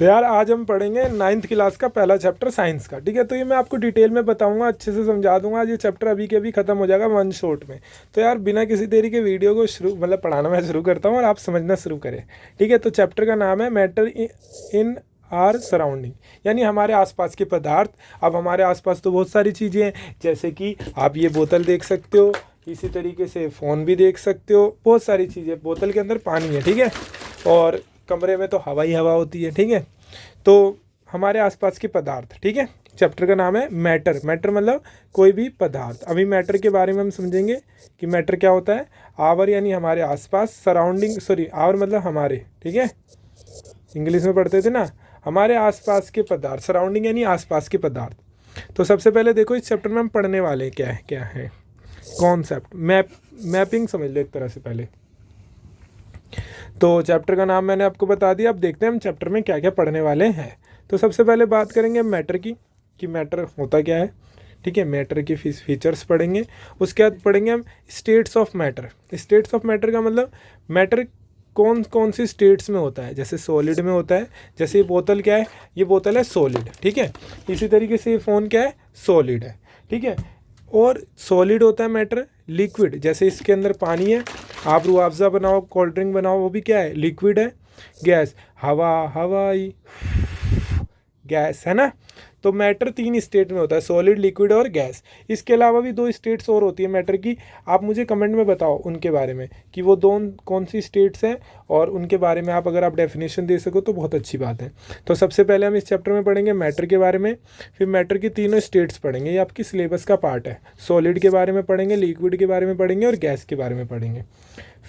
तो यार आज हम पढ़ेंगे 9th क्लास का पहला चैप्टर साइंस का। ठीक है, तो ये मैं आपको डिटेल में बताऊंगा, अच्छे से समझा दूंगा। आज ये चैप्टर अभी के अभी खत्म हो जाएगा वन शॉट में। तो यार बिना किसी देरी के वीडियो को शुरू पढ़ाना मैं शुरू करता हूँ और आप समझना शुरू करें। ठीक है, तो चैप्टर का नाम है मैटर इन आर सराउंडिंग, यानी हमारे आसपास के पदार्थ। अब हमारे आसपास तो बहुत सारी चीज़ें हैं, जैसे कि आप ये बोतल देख सकते हो, इसी तरीके से फ़ोन भी देख सकते हो, बहुत सारी चीज़ें। बोतल के अंदर पानी है, ठीक है, और कमरे में तो हवा ही हवा होती है। ठीक है, तो हमारे आसपास के पदार्थ। ठीक है, चैप्टर का नाम है मैटर। मैटर मतलब कोई भी पदार्थ। अभी मैटर के बारे में हम समझेंगे कि मैटर क्या होता है। आवर यानी हमारे आसपास, सराउंडिंग, सॉरी आवर मतलब हमारे, ठीक है, इंग्लिश में पढ़ते थे ना, हमारे आसपास के पदार्थ। सराउंडिंग यानी आसपास के पदार्थ। तो सबसे पहले देखो इस चैप्टर में हम पढ़ने वाले क्या है कॉन्सेप्ट। मैपिंग समझ लो एक तरह से पहले। तो चैप्टर का नाम मैंने आपको बता दिया। अब देखते हैं हम चैप्टर में क्या क्या पढ़ने वाले हैं। तो सबसे पहले बात करेंगे मैटर की, कि मैटर होता क्या है। ठीक है, मैटर की फीचर्स पढ़ेंगे। उसके बाद पढ़ेंगे हम states of matter. States of matter का मतलब मैटर कौन कौन सी स्टेट्स में होता है। जैसे सॉलिड में होता है, जैसे ये बोतल क्या है, ये बोतल है सॉलिड। ठीक है, इसी तरीके से ये फ़ोन क्या है, सॉलिड है। ठीक है, और सॉलिड होता है मैटर। लिक्विड, जैसे इसके अंदर पानी है, आप रूह अफ़ज़ा बनाओ, कोल्ड ड्रिंक बनाओ, वो भी क्या है, लिक्विड है। गैस, हवाई गैस है ना। तो मैटर 3 स्टेट में होता है, सॉलिड, लिक्विड और गैस। इसके अलावा भी 2 स्टेट्स और होती है मैटर की। आप मुझे कमेंट में बताओ उनके बारे में कि वो कौन सी स्टेट्स हैं, और उनके बारे में अगर आप डेफिनेशन दे सको तो बहुत अच्छी बात है। तो सबसे पहले हम इस चैप्टर में पढ़ेंगे मैटर के बारे में, फिर मैटर की 3 स्टेट्स पढ़ेंगे, ये आपकी सिलेबस का पार्ट है। सॉलिड के बारे में पढ़ेंगे, लिक्विड के बारे में पढ़ेंगे और गैस के बारे में पढ़ेंगे।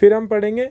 फिर हम पढ़ेंगे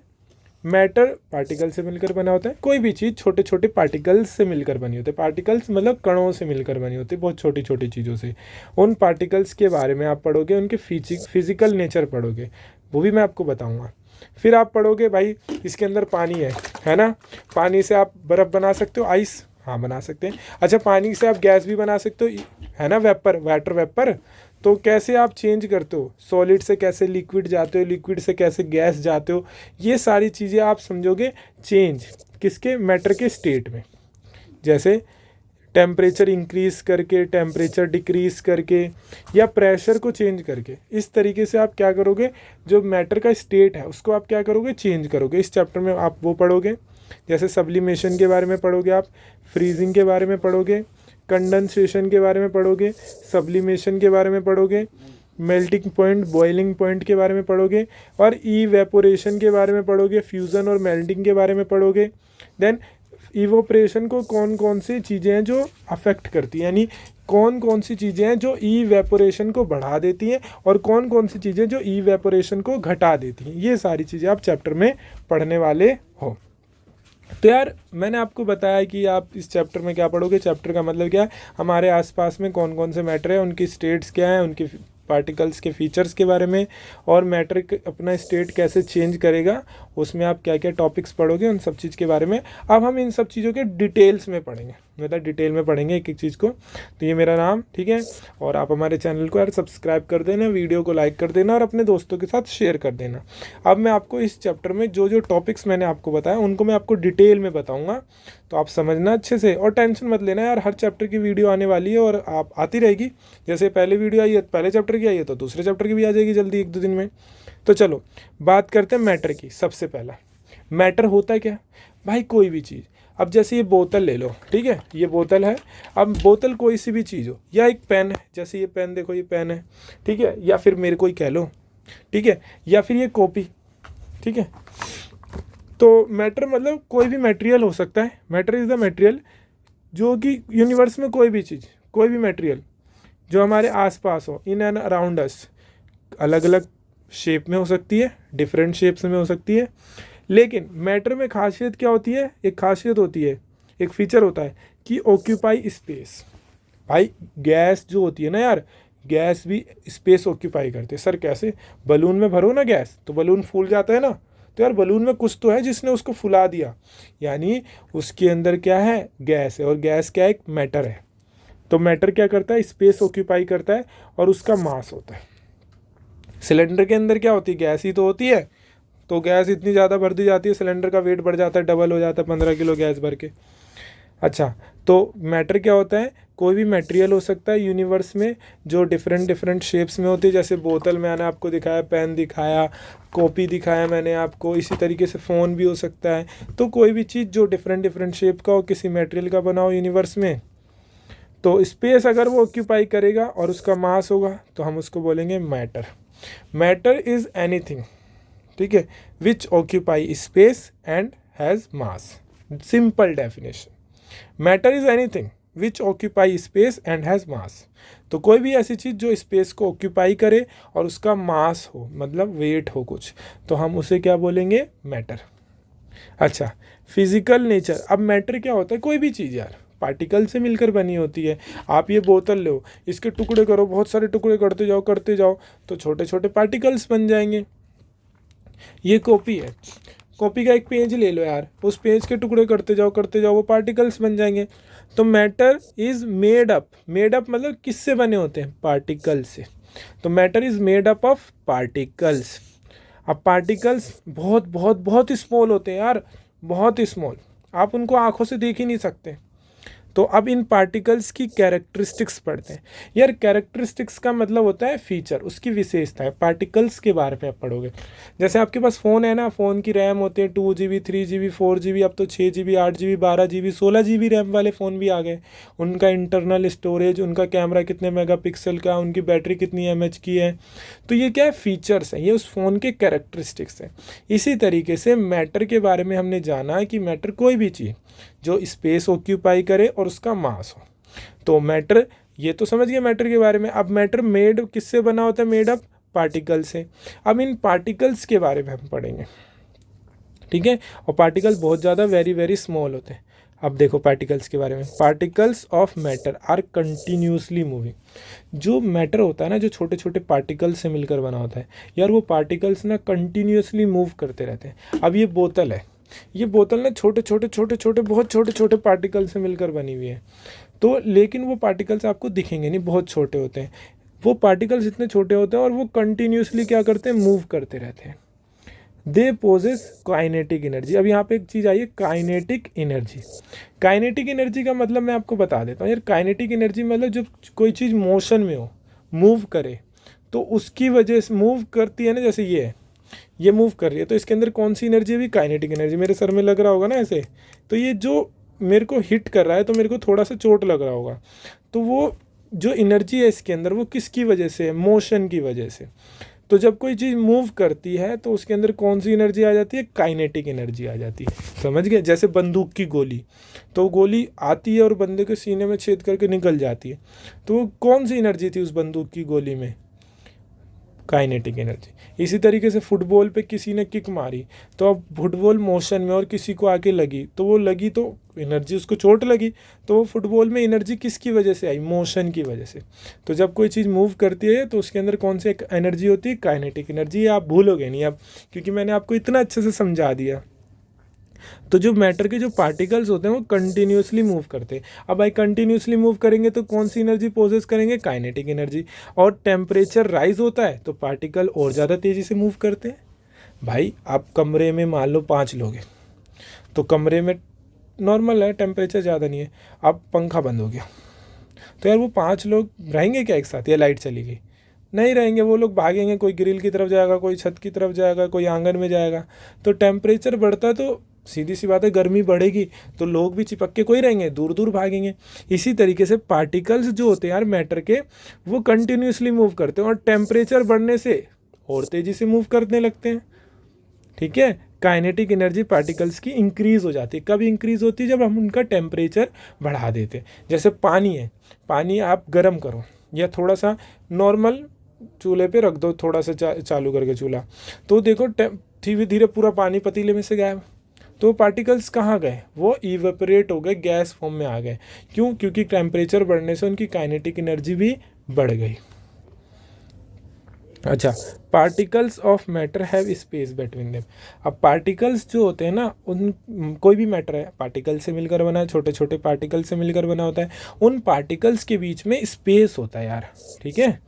मैटर पार्टिकल से मिलकर बना होता है। कोई भी चीज़ छोटे छोटे पार्टिकल्स से मिलकर बनी होती है। पार्टिकल्स मतलब कणों से मिलकर बनी होती है, बहुत छोटी छोटी चीज़ों से। उन पार्टिकल्स के बारे में आप पढ़ोगे, उनके फिजिकल नेचर पढ़ोगे, वो भी मैं आपको बताऊंगा। फिर आप पढ़ोगे भाई इसके अंदर पानी है ना, पानी से आप बर्फ़ बना सकते हो, आइस, हाँ बना सकते हैं। अच्छा, पानी से आप गैस भी बना सकते हो, है ना, वाटर वेपर। तो कैसे आप चेंज करते हो, सॉलिड से कैसे लिक्विड जाते हो, लिक्विड से कैसे गैस जाते हो, ये सारी चीज़ें आप समझोगे चेंज किसके, मैटर के स्टेट में। जैसे टेम्परेचर इंक्रीज़ करके, टेम्परेचर डिक्रीज़ करके, या प्रेशर को चेंज करके। इस तरीके से आप क्या करोगे, जो मैटर का स्टेट है उसको आप क्या करोगे, चेंज करोगे। इस चैप्टर में आप वो पढ़ोगे। जैसे सब्लिमेशन के बारे में पढ़ोगे आप, फ्रीजिंग के बारे में पढ़ोगे, कंडेंसेशन के बारे में पढ़ोगे, सब्लिमेशन के बारे में पढ़ोगे, मेल्टिंग पॉइंट, बॉइलिंग पॉइंट के बारे में पढ़ोगे, और इवेपोरेशन के बारे में पढ़ोगे, फ्यूज़न और मेल्टिंग के बारे में पढ़ोगे। देन इवोपरेशन को कौन कौन सी चीज़ें हैं जो अफेक्ट करती हैं, यानी कौन कौन सी चीज़ें हैं जो इवेपोरेशन को बढ़ा देती हैं, और कौन कौन सी चीज़ें जो इवेपोरेशन को घटा देती हैं। ये सारी चीज़ें आप चैप्टर में पढ़ने वाले हो। तो यार मैंने आपको बताया कि आप इस चैप्टर में क्या पढ़ोगे। चैप्टर का मतलब क्या है, हमारे आसपास में कौन कौन से मैटर है, उनकी स्टेट्स क्या हैं, उनकी पार्टिकल्स के फीचर्स के बारे में, और मैटर अपना स्टेट कैसे चेंज करेगा, उसमें आप क्या क्या टॉपिक्स पढ़ोगे, उन सब चीज़ के बारे में। अब हम इन सब चीज़ों के डिटेल्स में पढ़ेंगे, मतलब डिटेल में पढ़ेंगे एक एक चीज़ को। तो ये मेरा नाम, ठीक है, और आप हमारे चैनल को यार सब्सक्राइब कर देना, वीडियो को लाइक कर देना, और अपने दोस्तों के साथ शेयर कर देना। अब मैं आपको इस चैप्टर में जो जो टॉपिक्स मैंने आपको बताया उनको मैं आपको डिटेल में बताऊँगा, तो आप समझना अच्छे से, और टेंशन मत लेना यार, हर चैप्टर की वीडियो आने वाली है और आप आती रहेगी। जैसे पहले वीडियो आई है, पहले चैप्टर की आई है, तो दूसरे चैप्टर की भी आ जाएगी जल्दी 1-2 दिन में। तो चलो बात करते हैं मैटर की। सबसे पहला मैटर होता है क्या भाई, कोई भी चीज़। अब जैसे ये बोतल ले लो, ठीक है, ये बोतल है। अब बोतल कोई सी भी चीज़ हो, या एक पेन है, जैसे ये पेन देखो, ये पेन है, ठीक है, या फिर मेरे को ही कह लो, ठीक है, या फिर ये कॉपी, ठीक है। तो मैटर मतलब कोई भी मटेरियल हो सकता है। मैटर इज़ द मटेरियल जो कि यूनिवर्स में कोई भी चीज़, कोई भी मटेरियल जो हमारे आसपास हो, इन एंड अराउंड अस, अलग अलग शेप में हो सकती है, डिफरेंट शेप्स में हो सकती है। लेकिन मैटर में खासियत क्या होती है, एक खासियत होती है, एक फीचर होता है कि ऑक्यूपाई स्पेस। भाई गैस जो होती है ना यार, गैस भी स्पेस ऑक्यूपाई करते हैं। सर कैसे, बलून में भरो ना गैस तो बलून फूल जाता है ना, तो यार बलून में कुछ तो है जिसने उसको फुला दिया, यानी उसके अंदर क्या है, गैस है, और गैस क्या है, एक मैटर है। तो मैटर क्या करता है, स्पेस ऑक्यूपाई करता है, और उसका मास होता है। सिलेंडर के अंदर क्या होती है, गैस ही तो होती है। तो गैस इतनी ज़्यादा भर दी जाती है, सिलेंडर का वेट बढ़ जाता है, डबल हो जाता है, 15 किलो गैस भर के। अच्छा, तो मैटर क्या होता है? कोई भी मटेरियल हो सकता है यूनिवर्स में जो डिफरेंट डिफरेंट शेप्स में होती है। जैसे बोतल मैंने आपको दिखाया, पेन दिखाया, कॉपी दिखाया मैंने आपको, इसी तरीके से फ़ोन भी हो सकता है। तो कोई भी चीज़ जो डिफरेंट डिफरेंट शेप का हो, किसी मटेरियल का बना हो यूनिवर्स में, तो स्पेस अगर वो ऑक्यूपाई करेगा और उसका मास होगा तो हम उसको बोलेंगे मैटर। मैटर इज़ एनीथिंग, ठीक है, विच occupy space and has mass. Simple definition, matter is anything which occupy space and has मास। तो कोई भी ऐसी चीज़ जो स्पेस को ऑक्यूपाई करे और उसका मास हो, मतलब वेट हो कुछ, तो हम उसे क्या बोलेंगे? मैटर। अच्छा, फिजिकल नेचर। अब मैटर क्या होता है? कोई भी चीज़ यार पार्टिकल से मिलकर बनी होती है। आप ये बोतल लो, इसके टुकड़े करो, बहुत सारे टुकड़े करते जाओ तो छोटे छोटे पार्टिकल्स बन जाएंगे। ये कॉपी है, कॉपी का एक पेज ले लो यार, उस पेज के टुकड़े करते जाओ वो पार्टिकल्स बन जाएंगे। तो matter is made up, made up मतलब किससे बने होते हैं? पार्टिकल से। तो matter is made up of particles. अब पार्टिकल्स बहुत बहुत बहुत स्मॉल होते हैं यार, बहुत स्मॉल, आप उनको आंखों से देख ही नहीं सकते। तो अब इन पार्टिकल्स की कैरेक्टरिस्टिक्स पढ़ते हैं यार। कैरेक्टरिस्टिक्स का मतलब होता है फीचर, उसकी विशेषता है। पार्टिकल्स के बारे में आप पढ़ोगे। जैसे आपके पास फ़ोन है ना, फ़ोन की रैम होते हैं 2 GB, 3 GB, 4 GB, अब तो 6 GB, 8 GB, 12 GB, 16 GB RAM वाले फ़ोन भी आ गए। उनका इंटरनल स्टोरेज, उनका कैमरा कितने मेगापिक्सल का, उनकी बैटरी कितनी mAh की है। तो ये क्या है? फीचर्स हैं, ये उस फ़ोन के कैरेक्टरिस्टिक्स हैं। इसी तरीके से मैटर के बारे में हमने जाना कि मैटर कोई भी चीज़ जो स्पेस ऑक्यूपाई करे और उसका मास हो। तो मैटर, ये तो समझ गए मैटर के बारे में। अब मैटर मेड किससे बना होता है? मेड अप पार्टिकल से। अब इन पार्टिकल्स के बारे में हम पढ़ेंगे, ठीक है। और पार्टिकल बहुत ज़्यादा वेरी वेरी स्मॉल होते हैं। अब देखो पार्टिकल्स के बारे में, particles of matter are continuously moving. जो मैटर होता है ना, जो छोटे छोटे पार्टिकल्स से मिलकर बना होता है यार, वो पार्टिकल्स ना कंटिन्यूसली मूव करते रहते हैं। अब ये बोतल है, ये बोतल ना छोटे छोटे छोटे छोटे बहुत छोटे छोटे पार्टिकल से मिलकर बनी हुई है। तो लेकिन वो पार्टिकल्स आपको दिखेंगे नहीं, बहुत छोटे होते हैं। वो पार्टिकल्स इतने छोटे होते हैं और वो कंटिन्यूसली क्या करते हैं? मूव करते रहते हैं। They possess kinetic energy. अब यहाँ पे एक चीज़ आई है, काइनेटिक एनर्जी। काइनेटिक एनर्जी का मतलब मैं आपको बता देता हूँ यार। काइनेटिक एनर्जी मतलब जब कोई चीज़ मोशन में हो, मूव करे, तो उसकी वजह से मूव करती है ना। जैसे ये मूव कर रही है, तो इसके अंदर कौन सी एनर्जी है? भी काइनेटिक एनर्जी। मेरे सर में लग रहा होगा ना ऐसे, तो ये जो मेरे को हिट कर रहा है, तो मेरे को थोड़ा सा चोट लग रहा होगा। तो वो जो एनर्जी है इसके अंदर, वो किसकी वजह से है? मोशन की वजह से। तो जब कोई चीज़ मूव करती है तो उसके अंदर कौन सी एनर्जी आ जाती है? काइनेटिक एनर्जी आ जाती है। समझ गए? जैसे बंदूक की गोली, तो गोली आती है और बंदे के सीने में छेद करके निकल जाती है। तो कौन सी एनर्जी थी उस बंदूक की गोली में? Kinetic energy. इसी तरीके से फुटबॉल पे किसी ने किक मारी, तो अब फुटबॉल मोशन में और किसी को आके लगी, तो वो लगी तो एनर्जी, उसको चोट लगी, तो वो फुटबॉल में एनर्जी किसकी वजह से आई? मोशन की वजह से। तो जब कोई चीज़ मूव करती है तो उसके अंदर कौन सी एनर्जी होती है? Kinetic energy. आप भूलोगे नहीं अब, क्योंकि मैंने आपको इतना अच्छे से समझा दिया। तो जो मैटर के जो पार्टिकल्स होते हैं वो कंटिन्यूसली मूव करते हैं। अब भाई कंटिन्यूसली मूव करेंगे तो कौन सी एनर्जी पोजेस करेंगे? Kinetic energy. और टेम्परेचर राइज होता है तो पार्टिकल और ज़्यादा तेज़ी से मूव करते हैं। भाई आप कमरे में मान लो 5 लोग हैं, तो कमरे में नॉर्मल है, टेम्परेचर ज़्यादा नहीं है। अब पंखा बंद हो गया, तो यार वो 5 लोग रहेंगे क्या एक साथ? या लाइट चली गई, नहीं रहेंगे। वो लोग भागेंगे, कोई ग्रिल की तरफ जाएगा, कोई छत की तरफ जाएगा, कोई आंगन में जाएगा। तो टेम्परेचर बढ़ता है तो सीधी सी बात है गर्मी बढ़ेगी, तो लोग भी चिपक के कोई रहेंगे, दूर दूर भागेंगे। इसी तरीके से पार्टिकल्स जो होते हैं यार मैटर के, वो कंटिन्यूसली मूव करते हैं और टेम्परेचर बढ़ने से और तेज़ी से मूव करने लगते हैं, ठीक है। काइनेटिक एनर्जी पार्टिकल्स की इंक्रीज़ हो जाती है। कब इंक्रीज़ होती है? जब हम उनका टेम्परेचर बढ़ा देते हैं। जैसे पानी है, पानी आप गर्म करो या थोड़ा सा नॉर्मल चूल्हे पे रख दो, थोड़ा सा चालू करके चूल्हा, तो देखो धीरे धीरे पूरा पानी पतीले में से गायब। तो पार्टिकल्स कहाँ गए? वो इवेपोरेट हो गए, गैस फॉर्म में आ गए। क्यों? क्योंकि टेम्परेचर बढ़ने से उनकी काइनेटिक एनर्जी भी बढ़ गई। अच्छा, particles of matter have space between them. अब पार्टिकल्स जो होते हैं ना, उन कोई भी मैटर है पार्टिकल से मिलकर बना है, छोटे छोटे पार्टिकल से मिलकर बना होता है। उन पार्टिकल्स के बीच में स्पेस होता है यार, ठीक है।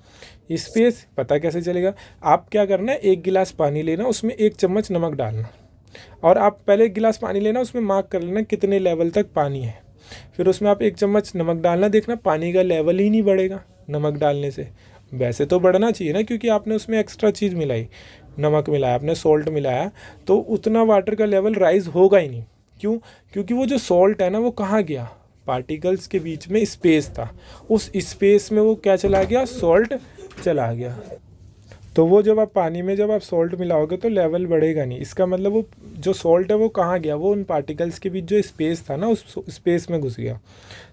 स्पेस पता कैसे चलेगा? आप क्या करना है, 1 गिलास पानी लेना, उसमें 1 चम्मच नमक डालना, और आप पहले 1 गिलास पानी लेना, उसमें मार्क कर लेना कितने लेवल तक पानी है। फिर उसमें आप 1 चम्मच नमक डालना, देखना पानी का लेवल ही नहीं बढ़ेगा नमक डालने से। वैसे तो बढ़ना चाहिए ना, क्योंकि आपने उसमें एक्स्ट्रा चीज़ मिलाई, नमक मिलाया आपने, सॉल्ट मिलाया, तो उतना वाटर का लेवल राइज होगा ही नहीं। क्यों? क्योंकि वो जो सॉल्ट है ना वो कहाँ गया, पार्टिकल्स के बीच में स्पेस था, उस स्पेस में वो क्या चला गया, सॉल्ट चला गया। तो वो जब आप पानी में जब आप सॉल्ट मिलाओगे तो लेवल बढ़ेगा नहीं। इसका मतलब वो जो सॉल्ट है वो कहाँ गया, वो उन पार्टिकल्स के बीच जो स्पेस था ना उस स्पेस में घुस गया।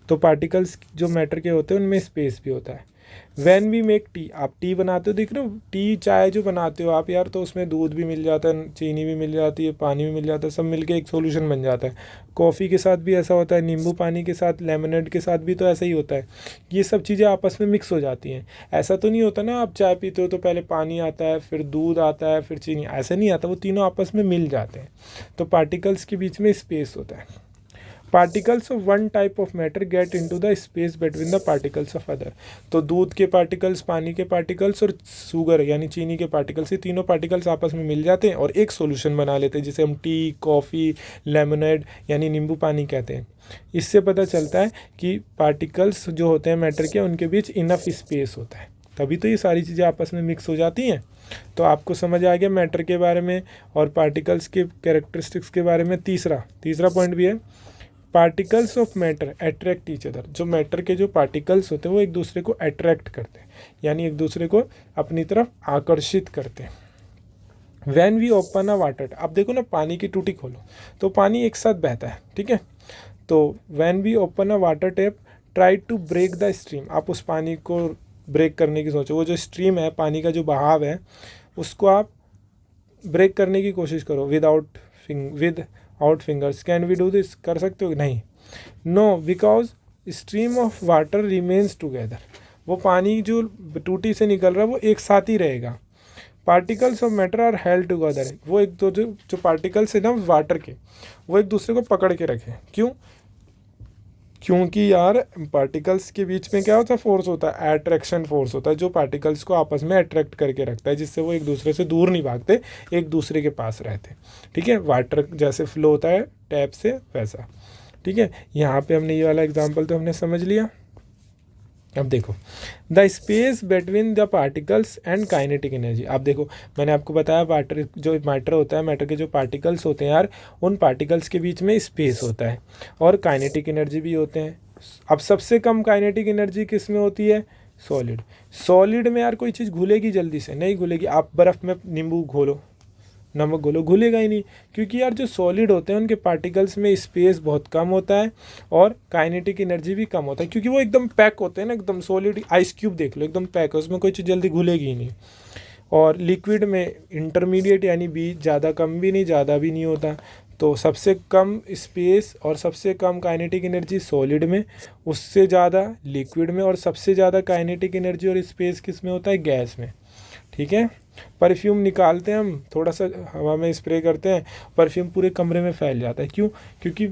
तो पार्टिकल्स जो मैटर के होते हैं उनमें स्पेस भी होता है। वैन वी मेक टी, आप टी बनाते हो, देख रहे हो टी चाय जो बनाते हो आप यार, तो उसमें दूध भी मिल जाता है, चीनी भी मिल जाती है, पानी भी मिल जाता है, सब मिलके एक सॉल्यूशन बन जाता है। कॉफ़ी के साथ भी ऐसा होता है, नींबू पानी के साथ, लेमनेड के साथ भी तो ऐसा ही होता है। ये सब चीज़ें आपस में मिक्स हो जाती हैं। ऐसा तो नहीं होता ना आप चाय पीते हो तो पहले पानी आता है, फिर दूध आता है, फिर चीनी, ऐसा नहीं आता, वो तीनों आपस में मिल जाते हैं। तो पार्टिकल्स के बीच में स्पेस होता है। Particles of one type of matter get into the space between the particles of other. तो दूध के पार्टिकल्स, पानी के पार्टिकल्स और शुगर यानी चीनी के पार्टिकल्स, ये तीनों पार्टिकल्स आपस में मिल जाते हैं और एक सॉल्यूशन बना लेते हैं, जिसे हम टी, कॉफ़ी, लेमनेड यानी नींबू पानी कहते हैं। इससे पता चलता है कि पार्टिकल्स जो होते हैं मैटर के, उनके बीच इनफ स्पेस होता है, तभी तो ये सारी चीज़ें आपस में मिक्स हो जाती हैं। तो आपको समझ आ गया मैटर के बारे में और पार्टिकल्स के कैरेक्टरिस्टिक्स के बारे में। तीसरा पॉइंट भी है, particles of matter attract each other. जो मैटर के जो पार्टिकल्स होते हैं वो एक दूसरे को अट्रैक्ट करते हैं, यानी एक दूसरे को अपनी तरफ आकर्षित करते हैं। When we open a water tap, अब देखो ना पानी की टूटी खोलो तो पानी एक साथ बहता है, ठीक है। तो when we open a water tap try to break the stream, आप उस पानी को ब्रेक करने की सोचो, वो जो स्ट्रीम है, पानी का जो बहाव है, उसको आप ब्रेक करने की कोशिश करो without fingers. Can we do this, कर सकते हो? नहीं, no, because stream of water remains together, वो पानी जो टूटी से निकल रहा है वो एक साथ ही रहेगा। Particles of matter are held together, वो एक दो जो पार्टिकल्स है ना वाटर के, वो एक दूसरे को पकड़ के रखें। क्यों? क्योंकि यार पार्टिकल्स के बीच में क्या होता है, फोर्स होता है, अट्रैक्शन फोर्स होता है, जो पार्टिकल्स को आपस में अट्रैक्ट करके रखता है, जिससे वो एक दूसरे से दूर नहीं भागते, एक दूसरे के पास रहते। ठीक है, वाटर जैसे फ्लो होता है टैप से वैसा। ठीक है, यहाँ पे हमने ये वाला एग्जांपल तो हमने समझ लिया। अब देखो the space between the particles and kinetic energy. आप देखो मैंने आपको बताया वाटर जो मैटर होता है, मैटर के जो पार्टिकल्स होते हैं यार, उन पार्टिकल्स के बीच में स्पेस होता है और काइनेटिक एनर्जी भी होते हैं। अब सबसे कम काइनेटिक एनर्जी किस में होती है? सॉलिड में यार कोई चीज़ घुलेगी जल्दी से? नहीं घुलेगी। आप बर्फ़ में नींबू घोलो, नमक घोलो, घुलेगा ही नहीं, क्योंकि यार जो सॉलिड होते हैं उनके पार्टिकल्स में स्पेस बहुत कम होता है और काइनेटिक एनर्जी भी कम होता है, क्योंकि वो एकदम पैक होते हैं ना, एकदम सॉलिड। आइस क्यूब देख लो, एकदम पैक है, उसमें कोई चीज़ जल्दी घुलेगी ही नहीं। और लिक्विड में इंटरमीडिएट यानी बीच, ज़्यादा कम भी नहीं ज़्यादा भी नहीं होता। तो सबसे कम स्पेस और सबसे कम काइनेटिक एनर्जी सॉलिड में, उससे ज़्यादा लिक्विड में, और सबसे ज़्यादा काइनेटिक एनर्जी और स्पेस किस में होता है? गैस में। ठीक है, परफ्यूम निकालते हैं हम, थोड़ा सा हवा में स्प्रे करते हैं, परफ्यूम पूरे कमरे में फैल जाता है। क्यों? क्योंकि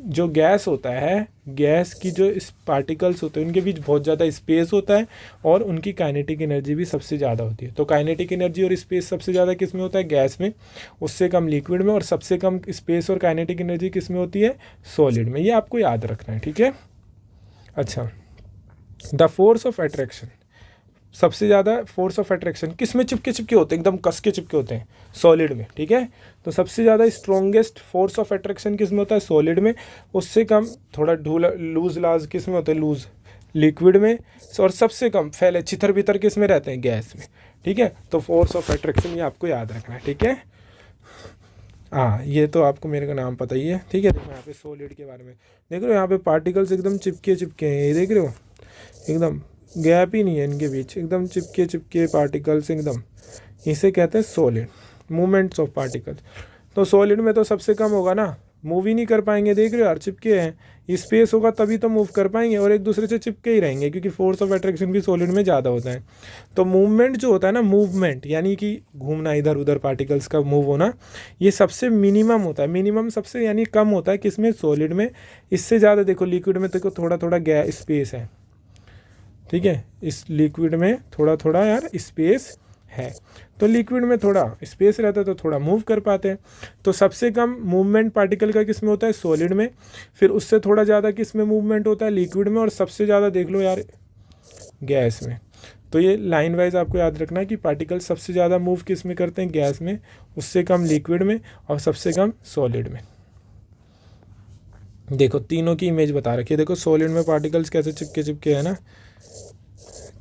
जो गैस होता है, गैस की जो इस पार्टिकल्स होते हैं उनके बीच बहुत ज़्यादा स्पेस होता है और उनकी काइनेटिक एनर्जी भी सबसे ज़्यादा होती है। तो काइनेटिक एनर्जी और स्पेस सबसे ज़्यादा किस में होता है? गैस में, उससे कम लिक्विड में, और सबसे कम स्पेस और काइनेटिक एनर्जी किस में होती है? सॉलिड में। ये आपको याद रखना है, ठीक है। अच्छा, द फोर्स ऑफ अट्रैक्शन, सबसे ज़्यादा फोर्स ऑफ अट्रैक्शन किस में चिपके होते हैं? एकदम कस के चिपके होते हैं, सॉलिड में। ठीक है, तो सबसे ज़्यादा स्ट्रॉन्गेस्ट फोर्स ऑफ अट्रैक्शन किस में होता है? सॉलिड में। उससे कम थोड़ा लूज लाज किस में होते हैं? लूज, लिक्विड में। और सबसे कम फैले छितर बितर किस में रहते हैं? गैस में। ठीक है, तो फोर्स ऑफ अट्रैक्शन ये आपको याद रखना है, ठीक है। हाँ, ये तो आपको मेरे का नाम पता ही है, ठीक है। देखो यहाँ पे सॉलिड के बारे में देख रहे हो, यहाँ पे पार्टिकल्स एकदम चिपके हैं, ये देख रहे हो, एकदम गैप ही नहीं है इनके बीच, एकदम चिपके पार्टिकल्स एकदम, इसे कहते हैं सॉलिड, मूवमेंट्स ऑफ पार्टिकल्स। तो सॉलिड में तो सबसे कम होगा ना, मूव ही नहीं कर पाएंगे, देख रहे हो यार, चिपके हैं। स्पेस होगा तभी तो मूव कर पाएंगे, और एक दूसरे से चिपके ही रहेंगे, क्योंकि फोर्स ऑफ अट्रैक्शन भी सॉलिड में ज़्यादा होता है। तो मूवमेंट जो होता है ना, मूवमेंट यानी कि घूमना, इधर उधर पार्टिकल्स का मूव होना, ये सबसे मिनिमम होता है, मिनिमम सबसे यानी कम होता है किसमें? सॉलिड में। इससे ज़्यादा देखो लिक्विड में देखो थोड़ा थोड़ा स्पेस है, ठीक है, इस लिक्विड में थोड़ा थोड़ा यार स्पेस है। तो लिक्विड में थोड़ा स्पेस रहता है तो थोड़ा मूव कर पाते हैं। तो सबसे कम मूवमेंट पार्टिकल का किस में होता है? सॉलिड में। फिर उससे थोड़ा ज़्यादा किस में मूवमेंट होता है? लिक्विड में। और सबसे ज़्यादा देख लो यार गैस में। तो ये लाइन वाइज आपको याद रखना है कि पार्टिकल सबसे ज़्यादा मूव किस में करते हैं? गैस में, उससे कम लिक्विड में, और सबसे कम सॉलिड में। देखो तीनों की इमेज बता रखी है। देखो सॉलिड में पार्टिकल्स कैसे चिपके चिपके है ना,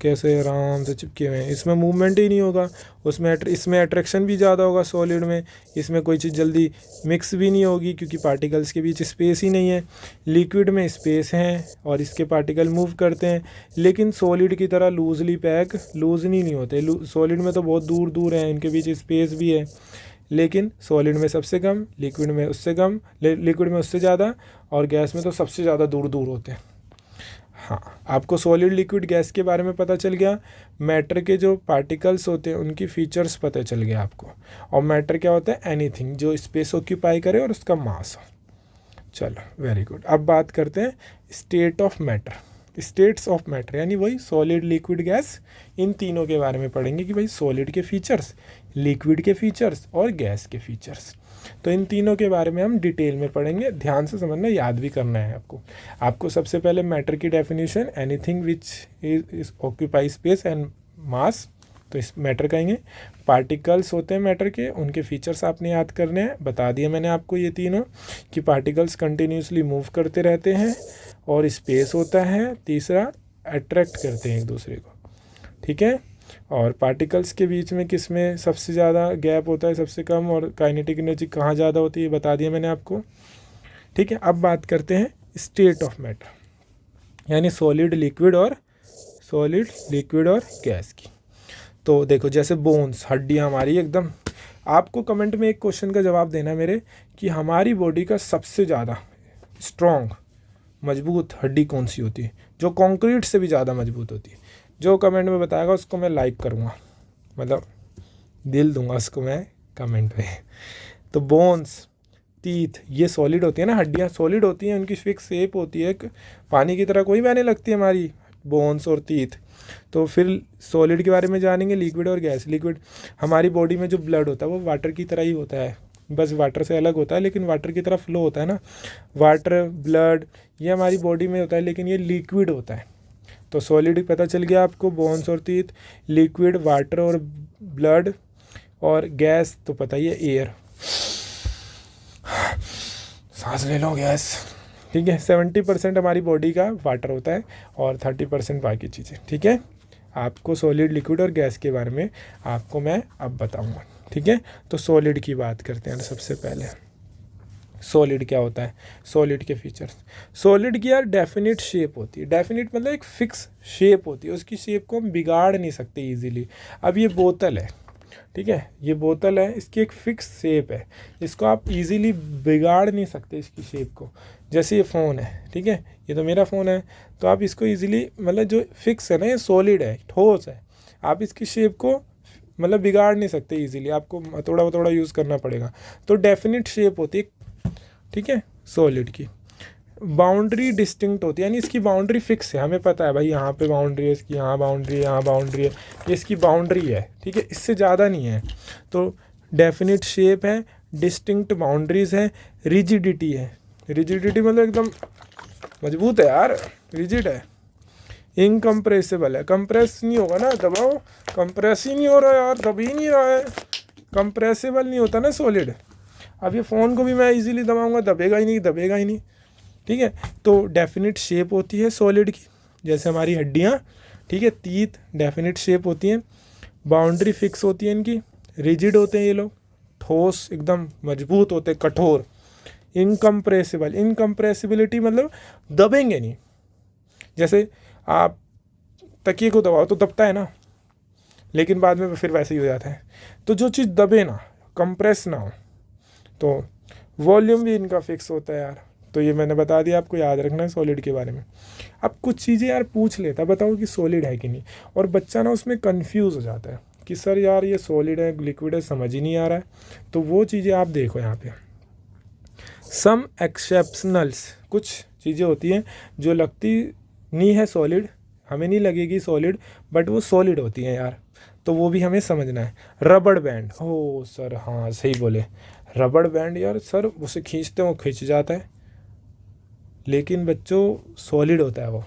कैसे आराम से चिपके हुए हैं, इसमें मूवमेंट ही नहीं होगा। इसमें अट्रैक्शन भी ज़्यादा होगा सॉलिड में, इसमें कोई चीज़ जल्दी मिक्स भी नहीं होगी क्योंकि पार्टिकल्स के बीच स्पेस ही नहीं है। लिक्विड में स्पेस है और इसके पार्टिकल मूव करते हैं, लेकिन सॉलिड की तरह लूजली पैक लूजली नहीं होते। सॉलिड में तो बहुत दूर दूर हैं, इनके बीच स्पेस भी है, लेकिन सॉलिड में सबसे कम, लिक्विड में उससे कम, लिक्विड में उससे ज़्यादा, और गैस में तो सबसे ज़्यादा दूर दूर होते हैं। हाँ, आपको सॉलिड लिक्विड गैस के बारे में पता चल गया। मैटर के जो पार्टिकल्स होते हैं उनकी फीचर्स पता चल गया आपको। और मैटर क्या होता है? एनीथिंग जो स्पेस ऑक्यूपाई करे और उसका मास हो। चलो वेरी गुड। अब बात करते हैं state of matter, states of matter, यानी वही सॉलिड लिक्विड गैस। इन तीनों के बारे में पढ़ेंगे कि भाई सॉलिड के फीचर्स, लिक्विड के फीचर्स और गैस के फीचर्स। तो इन तीनों के बारे में हम डिटेल में पढ़ेंगे। ध्यान से समझना, याद भी करना है आपको सबसे पहले मैटर की definition, anything which is occupy space and mass, तो इस मैटर कहेंगे। पार्टिकल्स होते हैं मैटर के, उनके फीचर्स आपने याद करने हैं। बता दिया मैंने आपको ये तीनों कि पार्टिकल्स कंटिन्यूसली मूव करते रहते हैं और स्पेस होता है। तीसरा, अट्रैक्ट करते हैं एक दूसरे को, ठीक है। और पार्टिकल्स के बीच में किस में सबसे ज़्यादा गैप होता है? सबसे कम। और काइनेटिक एनर्जी कहाँ ज़्यादा होती है? बता दिया मैंने आपको, ठीक है। अब बात करते हैं स्टेट ऑफ मैटर, यानी सॉलिड लिक्विड और गैस की। तो देखो जैसे बोन्स, हड्डियाँ हमारी एकदम, आपको कमेंट में एक क्वेश्चन का जवाब देना मेरे कि हमारी बॉडी का सबसे ज़्यादा स्ट्रॉन्ग मजबूत हड्डी कौन सी होती है, जो कंक्रीट से भी ज़्यादा मजबूत होती है? जो कमेंट में बताएगा उसको मैं लाइक करूँगा, मतलब दिल दूंगा उसको मैं कमेंट में। तो बोन्स, टीथ, ये सॉलिड होती है ना, हड्डियाँ सॉलिड होती हैं, उनकी फिक्स शेप होती है, पानी की तरह कोई बहने लगती है हमारी बोन्स और टीथ। तो फिर सॉलिड के बारे में जानेंगे, लिक्विड और गैस। लिक्विड, हमारी बॉडी में जो ब्लड होता है वो वाटर की तरह ही होता है, बस वाटर से अलग होता है, लेकिन वाटर की तरह फ्लो होता है ना। वाटर, ब्लड, ये हमारी बॉडी में होता है, लेकिन ये लिक्विड होता है। तो सॉलिड पता चल गया आपको, बोन्स और टीथ। लिक्विड वाटर और ब्लड, और गैस तो पता ही है, एयर, सांस ले लो, गैस, ठीक है। 70% हमारी बॉडी का वाटर होता है और 30% बाकी चीज़ें, ठीक है। आपको सॉलिड, लिक्विड और गैस के बारे में आपको मैं अब बताऊंगा, ठीक है। तो सॉलिड की बात करते हैं सबसे पहले। सॉलिड क्या होता है? सॉलिड के फीचर्स। सॉलिड की यार डेफिनेट शेप होती है। डेफिनेट मतलब एक फिक्स शेप होती है, उसकी शेप को हम बिगाड़ नहीं सकते इजीली। अब ये बोतल है, ठीक है, ये बोतल है, इसकी एक फिक्स शेप है, इसको आप इजीली बिगाड़ नहीं सकते इसकी शेप को। जैसे ये फ़ोन है, ठीक है, ये तो मेरा फ़ोन है, तो आप इसको इजीली, मतलब जो फिक्स है ना, ये सॉलिड है, ठोस है, आप इसकी शेप को मतलब बिगाड़ नहीं सकते इजीली, आपको थोड़ा यूज़ करना पड़ेगा। तो डेफिनेट शेप होती है, ठीक है, सॉलिड की। बाउंड्री डिस्टिंक्ट होती है, यानी इसकी बाउंड्री फिक्स है, हमें पता है भाई यहाँ पे बाउंड्री है, इसकी यहाँ बाउंड्री है, यहाँ बाउंड्री है, ये इसकी बाउंड्री है, ठीक है, इससे ज़्यादा नहीं है। तो डेफिनेट शेप है, डिस्टिंक्ट बाउंड्रीज है, रिजिडिटी है। रिजिडिटी मतलब एकदम मजबूत है यार, रिजिड है। इनकम्प्रेसिबल है, कंप्रेस नहीं होगा ना, दबाओ, कंप्रेस ही नहीं हो रहा यार, दब ही नहीं रहा है, कंप्रेसिबल नहीं होता ना सॉलिड। अब ये फ़ोन को भी मैं इजीली दबाऊंगा, दबेगा ही नहीं, ठीक है। तो डेफिनेट शेप होती है सॉलिड की, जैसे हमारी हड्डियाँ, ठीक है। टीथ डेफिनेट शेप होती हैं, बाउंड्री फिक्स होती है इनकी, रिजिड होते हैं ये लोग, ठोस एकदम मजबूत होते हैं, कठोर। इनकम्प्रेसिबल, इनकम्प्रेसिबिलिटी मतलब दबेंगे नहीं, जैसे आप तकिए को दबाओ तो दबता है ना, लेकिन बाद में फिर वैसे ही हो जाता है। तो जो चीज़ दबे ना, कंप्रेस ना हो, तो वॉल्यूम भी इनका फिक्स होता है यार। तो ये मैंने बता दिया, आपको याद रखना है सॉलिड के बारे में। अब कुछ चीज़ें यार पूछ लेता, बताओ कि सॉलिड है कि नहीं, और बच्चा ना उसमें कंफ्यूज हो जाता है कि सर यार ये सॉलिड है, लिक्विड है, समझ ही नहीं आ रहा है। तो वो चीज़ें आप देखो यहाँ पे, सम एक्सेप्शनल्स, कुछ चीज़ें होती हैं जो लगती नहीं है सॉलिड, हमें नहीं लगेगी सॉलिड, बट वो सॉलिड होती हैं यार। तो वो भी हमें समझना है। रबड़ बैंड, हो सर हाँ सही बोले, रबड़ बैंड यार सर उसे खींचते हैं वो खींच जाता है, लेकिन बच्चों सॉलिड होता है वो,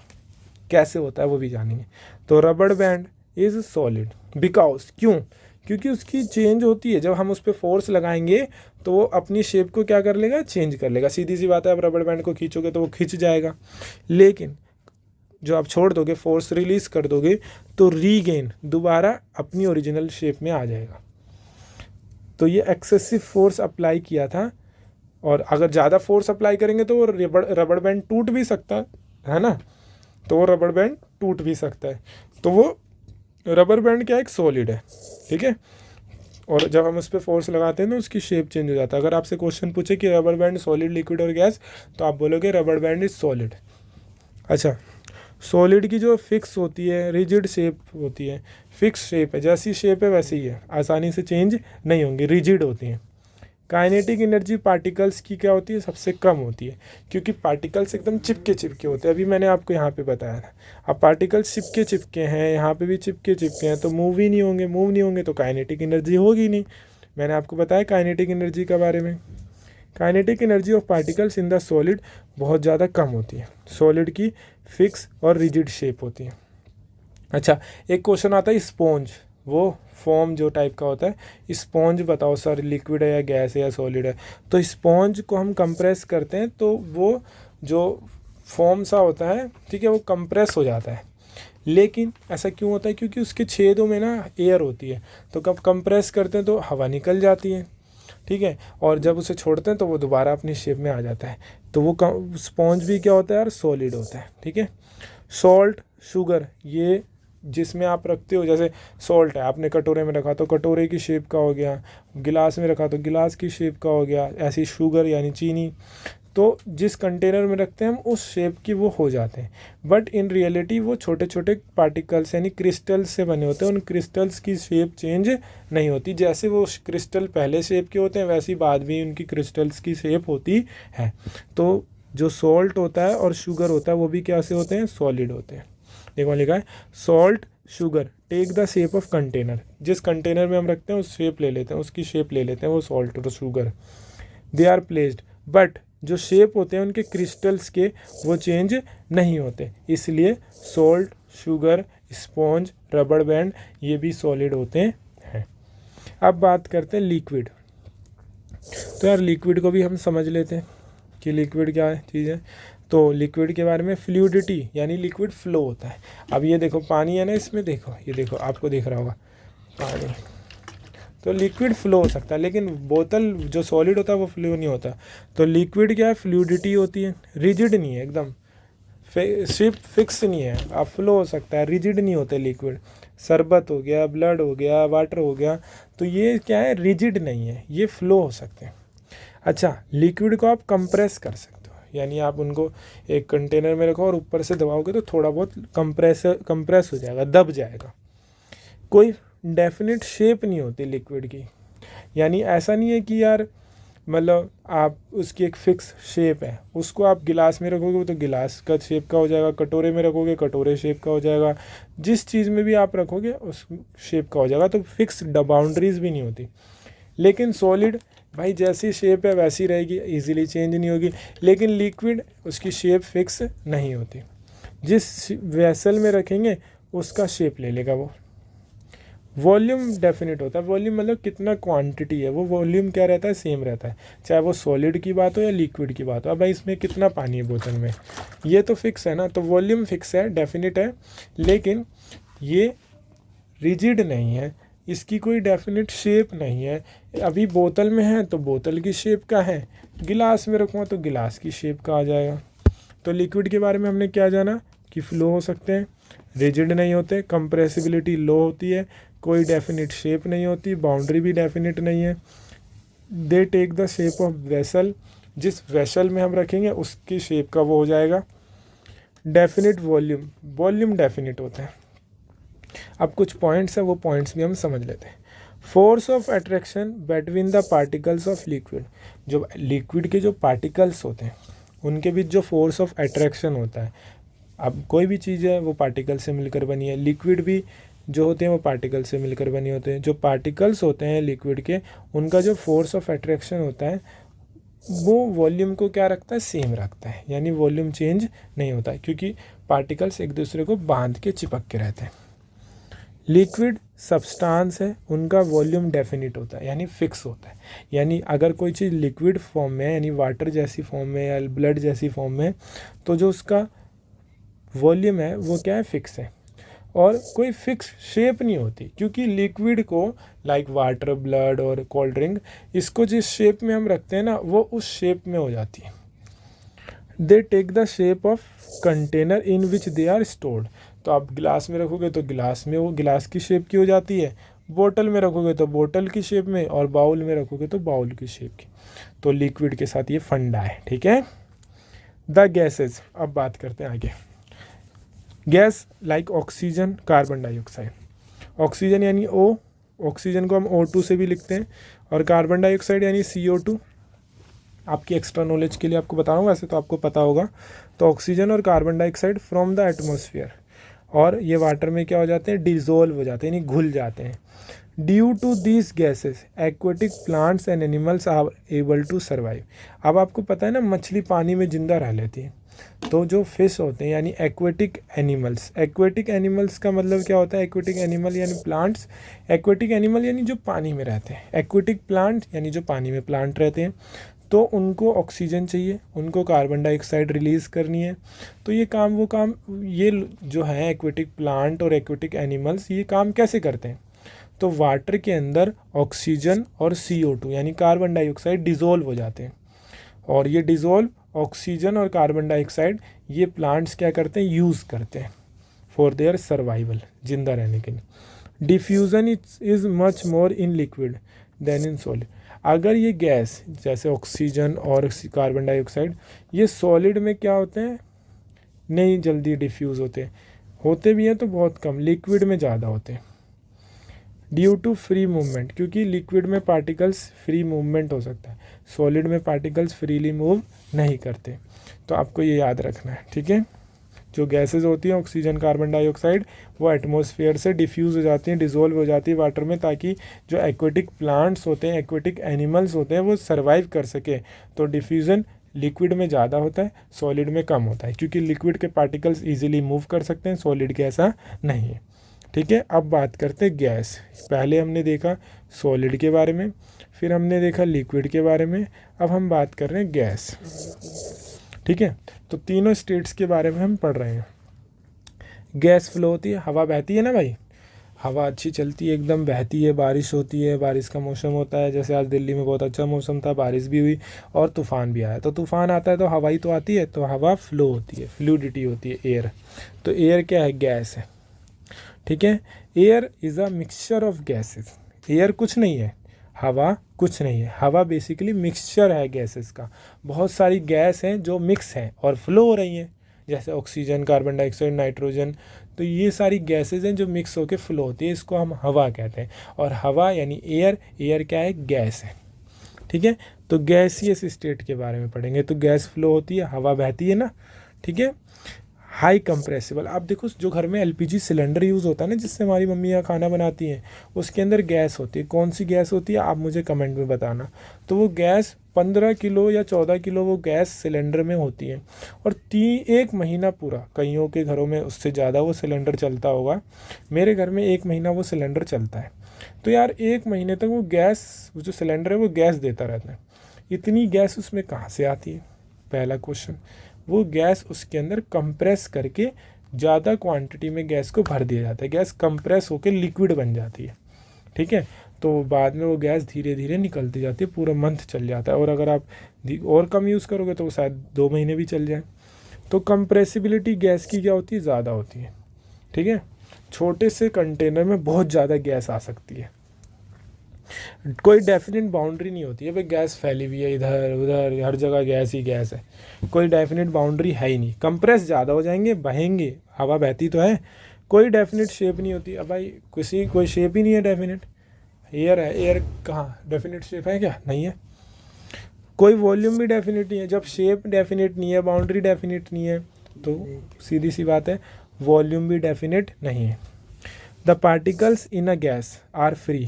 कैसे होता है वो भी जानेंगे। तो रबड़ बैंड इज़ सॉलिड बिकॉज, क्यों, क्योंकि उसकी चेंज होती है, जब हम उस पर फोर्स लगाएंगे तो वो अपनी शेप को क्या कर लेगा, चेंज कर लेगा, सीधी सी बात है। आप रबड़ बैंड को खींचोगे तो वो खींच जाएगा, लेकिन जो आप छोड़ दोगे, फोर्स रिलीज कर दोगे, तो रीगेन दोबारा अपनी ओरिजिनल शेप में आ जाएगा। तो ये एक्सेसिव फोर्स अप्लाई किया था, और अगर ज़्यादा फोर्स अप्लाई करेंगे तो वो रबड़ बैंड टूट भी सकता है ना, तो वो रबड़ बैंड टूट भी सकता है। तो वो रबर बैंड क्या, एक सॉलिड है, ठीक है, और जब हम उस पर फोर्स लगाते हैं ना उसकी शेप चेंज हो जाता है। अगर आपसे क्वेश्चन पूछे कि रबर बैंड सॉलिड, लिक्विड और गैस, तो आप बोलोगे रबर बैंड इज सॉलिड। अच्छा, सॉलिड की जो फिक्स होती है, रिजिड शेप होती है, फिक्स शेप है, जैसी शेप है वैसी ही है, आसानी से चेंज नहीं होंगी, रिजिड होती हैं। काइनेटिक एनर्जी पार्टिकल्स की क्या होती है, सबसे कम होती है, क्योंकि पार्टिकल्स एकदम चिपके चिपके होते हैं। अभी मैंने आपको यहाँ पे बताया था, अब पार्टिकल्स चिपके चिपके हैं, यहाँ पे भी चिपके चिपके हैं, तो मूव ही नहीं होंगे, मूव नहीं होंगे तो काइनेटिक एनर्जी होगी नहीं। मैंने आपको बताया काइनेटिक एनर्जी के बारे में। Kinetic energy of particles in the solid बहुत ज़्यादा कम होती है, सॉलिड की फिक्स और रिजिड शेप होती है। अच्छा, एक क्वेश्चन आता है स्पॉन्ज, वो फॉर्म जो टाइप का होता है, स्पॉन्ज बताओ सर लिक्विड है या गैस है या सॉलिड है। तो स्पॉन्ज को हम कंप्रेस करते हैं तो वो जो फॉर्म सा होता है, ठीक है, वो कंप्रेस हो जाता है। लेकिन ऐसा क्यों होता है, क्योंकि उसके छेदों में ना एयर होती है, तो कब कंप्रेस करते हैं तो हवा निकल जाती है, ठीक है, और जब उसे छोड़ते हैं तो वो दोबारा अपनी शेप में आ जाता है। तो वो स्पॉन्ज भी क्या होता है यार, सॉलिड होता है, ठीक है। सॉल्ट, शुगर, ये जिसमें आप रखते हो, जैसे सॉल्ट है आपने कटोरे में रखा तो कटोरे की शेप का हो गया, गिलास में रखा तो गिलास की शेप का हो गया, ऐसी शुगर यानी चीनी, तो जिस कंटेनर में रखते हैं हम उस शेप की वो हो जाते हैं। बट इन रियलिटी वो छोटे छोटे पार्टिकल्स यानी क्रिस्टल्स से बने होते हैं, उन क्रिस्टल्स की शेप चेंज नहीं होती, जैसे वो क्रिस्टल पहले शेप के होते हैं वैसी बाद भी उनकी क्रिस्टल्स की शेप होती है। तो जो सॉल्ट होता है और शुगर होता है वो भी क्या से होते हैं, सॉलिड होते हैं। देखो लिखा है salt sugar take the shape of container, जिस कंटेनर में हम रखते हैं उस शेप ले लेते हैं, उसकी शेप ले लेते हैं वो सॉल्ट और sugar. They are placed, but जो शेप होते हैं उनके क्रिस्टल्स के वो चेंज नहीं होते, इसलिए सॉल्ट, शुगर, स्पॉन्ज, रबड़ बैंड ये भी सॉलिड होते हैं। अब बात करते हैं लिक्विड। तो यार लिक्विड को भी हम समझ लेते हैं कि लिक्विड क्या है चीज़ है। तो लिक्विड के बारे में फ्लूइडिटी यानी लिक्विड फ्लो होता है। अब ये देखो पानी है ना, इसमें देखो, ये देखो आपको दिख रहा होगा पानी, तो लिक्विड फ्लो हो सकता है, लेकिन बोतल जो सॉलिड होता है वो फ्लो नहीं होता। तो लिक्विड क्या है, फ्लूइडिटी होती है, रिजिड नहीं है, एकदम शेप फिक्स नहीं है, आप फ्लो हो सकता है, रिजिड नहीं होते लिक्विड। शरबत हो गया, ब्लड हो गया, वाटर हो गया, तो ये क्या है, रिजिड नहीं है, ये फ्लो हो सकते हैं। अच्छा, लिक्विड को आप कंप्रेस कर सकते हो, यानी आप उनको एक कंटेनर में रखो और ऊपर से दबाओगे तो थोड़ा बहुत कंप्रेस हो जाएगा, दब जाएगा। कोई डेफिनेट शेप नहीं होती लिक्विड की, यानी ऐसा नहीं है कि यार मतलब आप उसकी एक फिक्स शेप है, उसको आप गिलास में रखोगे तो गिलास का शेप का हो जाएगा, कटोरे में रखोगे कटोरे शेप का हो जाएगा, जिस चीज़ में भी आप रखोगे उस शेप का हो जाएगा, तो फिक्स बाउंड्रीज भी नहीं होती। लेकिन सॉलिड भाई जैसी शेप है वैसी रहेगी, इजीली चेंज नहीं होगी। लेकिन लिक्विड उसकी शेप फिक्स नहीं होती, जिस वेसल में रखेंगे उसका शेप ले लेगा वो। वॉल्यूम डेफिनेट होता है, वॉल्यूम मतलब कितना क्वांटिटी है, वो वॉल्यूम क्या रहता है, सेम रहता है, चाहे वो सॉलिड की बात हो या लिक्विड की बात हो। अब भाई इसमें कितना पानी है बोतल में, ये तो फिक्स है ना, तो वॉल्यूम फिक्स है, डेफिनेट है, लेकिन ये रिजिड नहीं है, इसकी कोई डेफिनेट शेप नहीं है। अभी बोतल में है तो बोतल की शेप का है, गिलास में रखूँगा तो गिलास की शेप का आ जाएगा। तो लिक्विड के बारे में हमने क्या जाना कि फ्लो हो सकते हैं, रिजिड नहीं होते, कंप्रेसिबिलिटी लो होती है, कोई डेफिनेट शेप नहीं होती, बाउंड्री भी डेफिनेट नहीं है। They take the shape of vessel, जिस वेसल में हम रखेंगे उसकी शेप का वो हो जाएगा। डेफिनेट वॉल्यूम, वॉल्यूम डेफिनेट होता है। अब कुछ पॉइंट्स हैं, वो पॉइंट्स भी हम समझ लेते हैं। Force of attraction between the particles of liquid, जो लिक्विड के जो पार्टिकल्स होते हैं उनके बीच जो फोर्स ऑफ अट्रैक्शन होता है, अब कोई भी चीज़ है वो पार्टिकल से मिलकर बनी है, लिक्विड भी जो होते हैं वो पार्टिकल से मिलकर बने होते हैं। जो पार्टिकल्स होते हैं लिक्विड के, उनका जो फोर्स ऑफ अट्रैक्शन होता है वो वॉल्यूम को क्या रखता है, सेम रखता है, यानी वॉल्यूम चेंज नहीं होता है, क्योंकि पार्टिकल्स एक दूसरे को बांध के चिपक के रहते हैं। लिक्विड सब्सटेंस है, उनका वॉल्यूम डेफिनिट होता है, यानी फिक्स होता है। यानी अगर कोई चीज़ लिक्विड फॉर्म में, यानी वाटर जैसी फॉर्म में या ब्लड जैसी फॉर्म में, तो जो उसका वॉल्यूम है वो क्या है, फिक्स है, और कोई फिक्स शेप नहीं होती, क्योंकि लिक्विड को लाइक वाटर, ब्लड और कोल्ड ड्रिंक, इसको जिस शेप में हम रखते हैं ना, वो उस शेप में हो जाती है। They take the shape of container in which they are stored. तो आप गिलास में रखोगे तो गिलास में वो गिलास की शेप की हो जाती है, बोतल में रखोगे तो बोतल की शेप में, और बाउल में रखोगे तो बाउल की शेप की। तो लिक्विड के साथ ये फंडा है, ठीक है। द गैसेज, अब बात करते हैं आगे। Gas like oxygen, carbon dioxide. Oxygen यानी O, ऑक्सीजन को हम O2 से भी लिखते हैं, और कार्बन डाइऑक्साइड यानी CO2। आपकी एक्स्ट्रा नॉलेज के लिए आपको बता रहा हूँ, वैसे तो आपको पता होगा। तो ऑक्सीजन और carbon dioxide from the atmosphere, और ये वाटर में क्या हो जाते हैं, डिजोल्व हो जाते हैं, यानी घुल जाते हैं। Due to these gases aquatic plants and animals are able to survive. अब आपको पता है ना, मछली पानी में जिंदा रह लेती है, तो जो फिश होते हैं यानी एक्वेटिक एनिमल्स, एक्वेटिक एनिमल्स का मतलब क्या होता है, एक्वेटिक एनिमल यानी प्लांट्स, एक्वेटिक एनिमल यानी जो पानी में रहते हैं, एक्वेटिक प्लांट यानी जो पानी में प्लांट रहते हैं, तो उनको ऑक्सीजन चाहिए, उनको कार्बन डाइऑक्साइड रिलीज़ करनी है। तो ये काम ये जो है एक्वेटिक प्लांट और एक्वेटिक एनिमल्स, ये काम कैसे करते हैं, तो वाटर के अंदर ऑक्सीजन और CO2 यानी कार्बन डाइऑक्साइड डिज़ोल्व हो जाते हैं, और ये डिज़ोल्व ऑक्सीजन और कार्बन डाइऑक्साइड ये प्लांट्स क्या करते हैं, यूज़ करते हैं फॉर देयर सर्वाइवल, जिंदा रहने के लिए। Diffusion is much more in liquid than in solid. अगर ये गैस जैसे ऑक्सीजन और कार्बन डाइऑक्साइड ये सॉलिड में क्या होते हैं, नहीं जल्दी डिफ्यूज़ होते भी हैं तो बहुत कम, लिक्विड में ज़्यादा होते हैं। ड्यू टू फ्री मूवमेंट, क्योंकि लिक्विड में पार्टिकल्स फ्री मूवमेंट हो सकता है, सॉलिड में पार्टिकल्स फ्रीली मूव नहीं करते। तो आपको ये याद रखना है, ठीक है। जो गैसेस होती हैं ऑक्सीजन, कार्बन डाइऑक्साइड, वो एटमॉस्फेयर से डिफ्यूज़ हो जाती हैं, डिज़ोल्व हो जाती है वाटर में, ताकि जो एक्वेटिक प्लांट्स होते हैं, एक्वेटिक एनिमल्स होते हैं, वो सर्वाइव कर सके। तो डिफ्यूज़न लिक्विड में ज़्यादा होता है, सॉलिड में कम होता है, क्योंकि लिक्विड के पार्टिकल्स ईजिली मूव कर सकते हैं, सॉलिड के ऐसा नहीं है, ठीक है। अब बात करते हैं गैस। पहले हमने देखा सॉलिड के बारे में, फिर हमने देखा लिक्विड के बारे में, अब हम बात कर रहे हैं गैस, ठीक है। तो तीनों स्टेट्स के बारे में हम पढ़ रहे हैं। गैस फ्लो होती है, हवा बहती है ना भाई, हवा अच्छी चलती है, एकदम बहती है, बारिश होती है, बारिश का मौसम होता है, जैसे आज दिल्ली में बहुत अच्छा मौसम था, बारिश भी हुई और तूफ़ान भी आया। तो तूफ़ान आता है तो हवा ही तो आती है, तो हवा फ्लो होती है, फ्लूइडिटी होती है, एयर। तो एयर क्या है, गैस है, ठीक है। Air is a mixture of gases. Air कुछ नहीं है, हवा कुछ नहीं है, हवा बेसिकली मिक्सचर है गैसेस का। बहुत सारी गैस हैं जो मिक्स हैं और फ्लो हो रही हैं, जैसे ऑक्सीजन, कार्बन डाइऑक्साइड, नाइट्रोजन। तो ये सारी गैसेस हैं जो मिक्स होकर फ्लो होती है, इसको हम हवा कहते हैं। और हवा यानी एयर, एयर क्या है, गैस है, ठीक है। तो गैसियस स्टेट के बारे में पढ़ेंगे। तो गैस फ्लो होती है, हवा बहती है ना, ठीक है। हाई कंप्रेसिबल, आप देखो जो घर में LPG सिलेंडर यूज़ होता है ना, जिससे हमारी मम्मियाँ खाना बनाती हैं, उसके अंदर गैस होती है। कौन सी गैस होती है आप मुझे कमेंट में बताना। तो वो गैस 15 किलो या 14 किलो वो गैस सिलेंडर में होती है, और 1 महीना पूरा, कईयों के घरों में उससे ज़्यादा वो सिलेंडर चलता होगा, मेरे घर में 1 महीना वो सिलेंडर चलता है। तो यार 1 महीने तक वो गैस, वो जो सिलेंडर है वो गैस देता रहता है, इतनी गैस उसमें कहाँ से आती है, पहला क्वेश्चन। वो गैस उसके अंदर कंप्रेस करके ज़्यादा क्वांटिटी में गैस को भर दिया जाता है, गैस कंप्रेस होकर लिक्विड बन जाती है, ठीक है। तो बाद में वो गैस धीरे धीरे निकलती जाती है, पूरा मंथ चल जाता है, और अगर आप और कम यूज़ करोगे तो शायद 2 महीने भी चल जाए। तो कंप्रेसिबिलिटी गैस की क्या होती है, ज़्यादा होती है, ठीक है। छोटे से कंटेनर में बहुत ज़्यादा गैस आ सकती है, कोई डेफिनेट बाउंड्री नहीं होती है, भाई गैस फैली हुई है इधर उधर, हर जगह गैस ही गैस है, कोई डेफिनेट बाउंड्री है ही नहीं। कंप्रेस ज़्यादा हो जाएंगे, बहेंगे, हवा बहती तो है, कोई डेफिनेट शेप नहीं होती। अब भाई कोई शेप ही नहीं है डेफिनेट। एयर है, एयर कहाँ डेफिनेट शेप है, क्या नहीं है। कोई वॉल्यूम भी डेफिनेट नहीं है, जब शेप डेफिनेट नहीं है, बाउंड्री डेफिनेट नहीं है, तो सीधी सी बात है वॉल्यूम भी डेफिनेट नहीं है। The particles in a gas are free.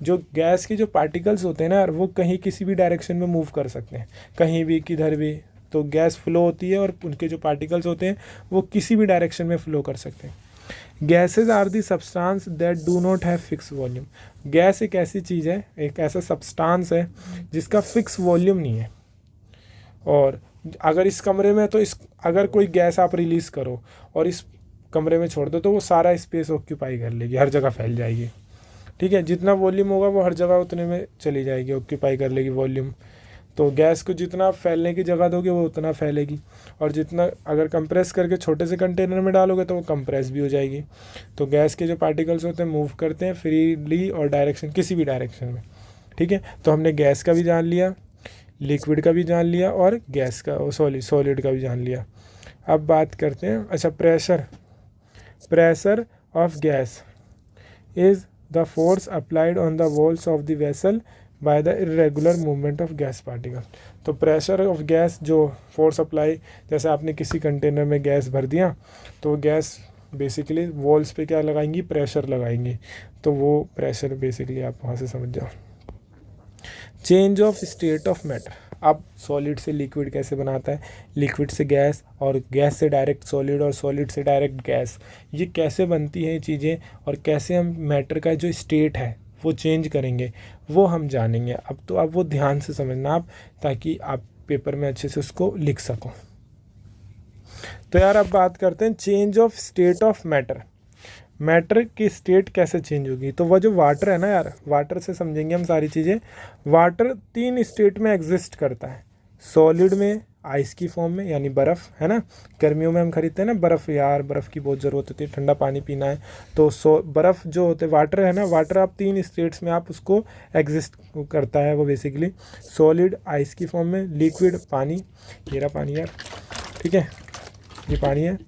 जो गैस के जो पार्टिकल्स होते हैं ना यार, वो कहीं किसी भी डायरेक्शन में मूव कर सकते हैं, कहीं भी किधर भी। तो गैस फ्लो होती है और उनके जो पार्टिकल्स होते हैं वो किसी भी डायरेक्शन में फ्लो कर सकते हैं। Gases are the substance that do not have fix volume. Gas एक ऐसी चीज़ है, एक ऐसा सब्सटेंस है जिसका फिक्स वॉल्यूम नहीं है। और अगर इस कमरे में, तो इस अगर कोई गैस आप रिलीज़ करो और इस कमरे में छोड़ दो तो वो सारा स्पेस ऑक्यूपाई कर लेगी, हर जगह फैल जाएगी। ठीक है, जितना वॉल्यूम होगा वो हर जगह उतने में चली जाएगी, ऑक्यूपाई कर लेगी वॉल्यूम। तो गैस को जितना फैलने की जगह दोगे वो उतना फैलेगी, और जितना अगर कंप्रेस करके छोटे से कंटेनर में डालोगे तो वो कंप्रेस भी हो जाएगी। तो गैस के जो पार्टिकल्स होते हैं मूव करते हैं फ्रीली और डायरेक्शन, किसी भी डायरेक्शन में। ठीक है, तो हमने गैस का भी जान लिया, लिक्विड का भी जान लिया, और गैस का सॉलिड का भी जान लिया। अब बात करते हैं, अच्छा, pressure of gas is the force applied on the walls of the vessel by the irregular movement of gas particle। तो प्रेशर ऑफ गैस, जो फोर्स अप्लाई, जैसे आपने किसी कंटेनर में गैस भर दिया तो गैस बेसिकली वॉल्स पे क्या लगाएंगी, प्रेशर लगाएंगी। तो वो प्रेशर बेसिकली आप वहाँ से समझ जाओ। Change of state of matter. अब सॉलिड से लिक्विड कैसे बनाता है, लिक्विड से गैस, और गैस से डायरेक्ट सॉलिड, और सॉलिड से डायरेक्ट गैस, ये कैसे बनती हैं चीज़ें, और कैसे हम मैटर का जो स्टेट है वो चेंज करेंगे, वो हम जानेंगे। अब वो ध्यान से समझना आप, ताकि आप पेपर में अच्छे से उसको लिख सको। तो यार अब बात करते हैं change of state of matter. Matter की स्टेट कैसे चेंज होगी, तो वह जो वाटर है ना यार, वाटर से समझेंगे हम सारी चीज़ें। वाटर 3 स्टेट में एग्जिस्ट करता है, सॉलिड में, आइस की फॉर्म में, यानी बर्फ़, है ना। गर्मियों में हम खरीदते हैं ना बर्फ़, यार बर्फ़ की बहुत ज़रूरत होती है, ठंडा पानी पीना है, तो बर्फ़ जो होते हैं, वाटर है ना, वाटर आप 3 स्टेट्स में आप उसको एग्जिस्ट करता है वो बेसिकली। सॉलिड आइस की फॉर्म में, लिक्विड पानी, ये रहा पानी यार, ठीक है, ये पानी है,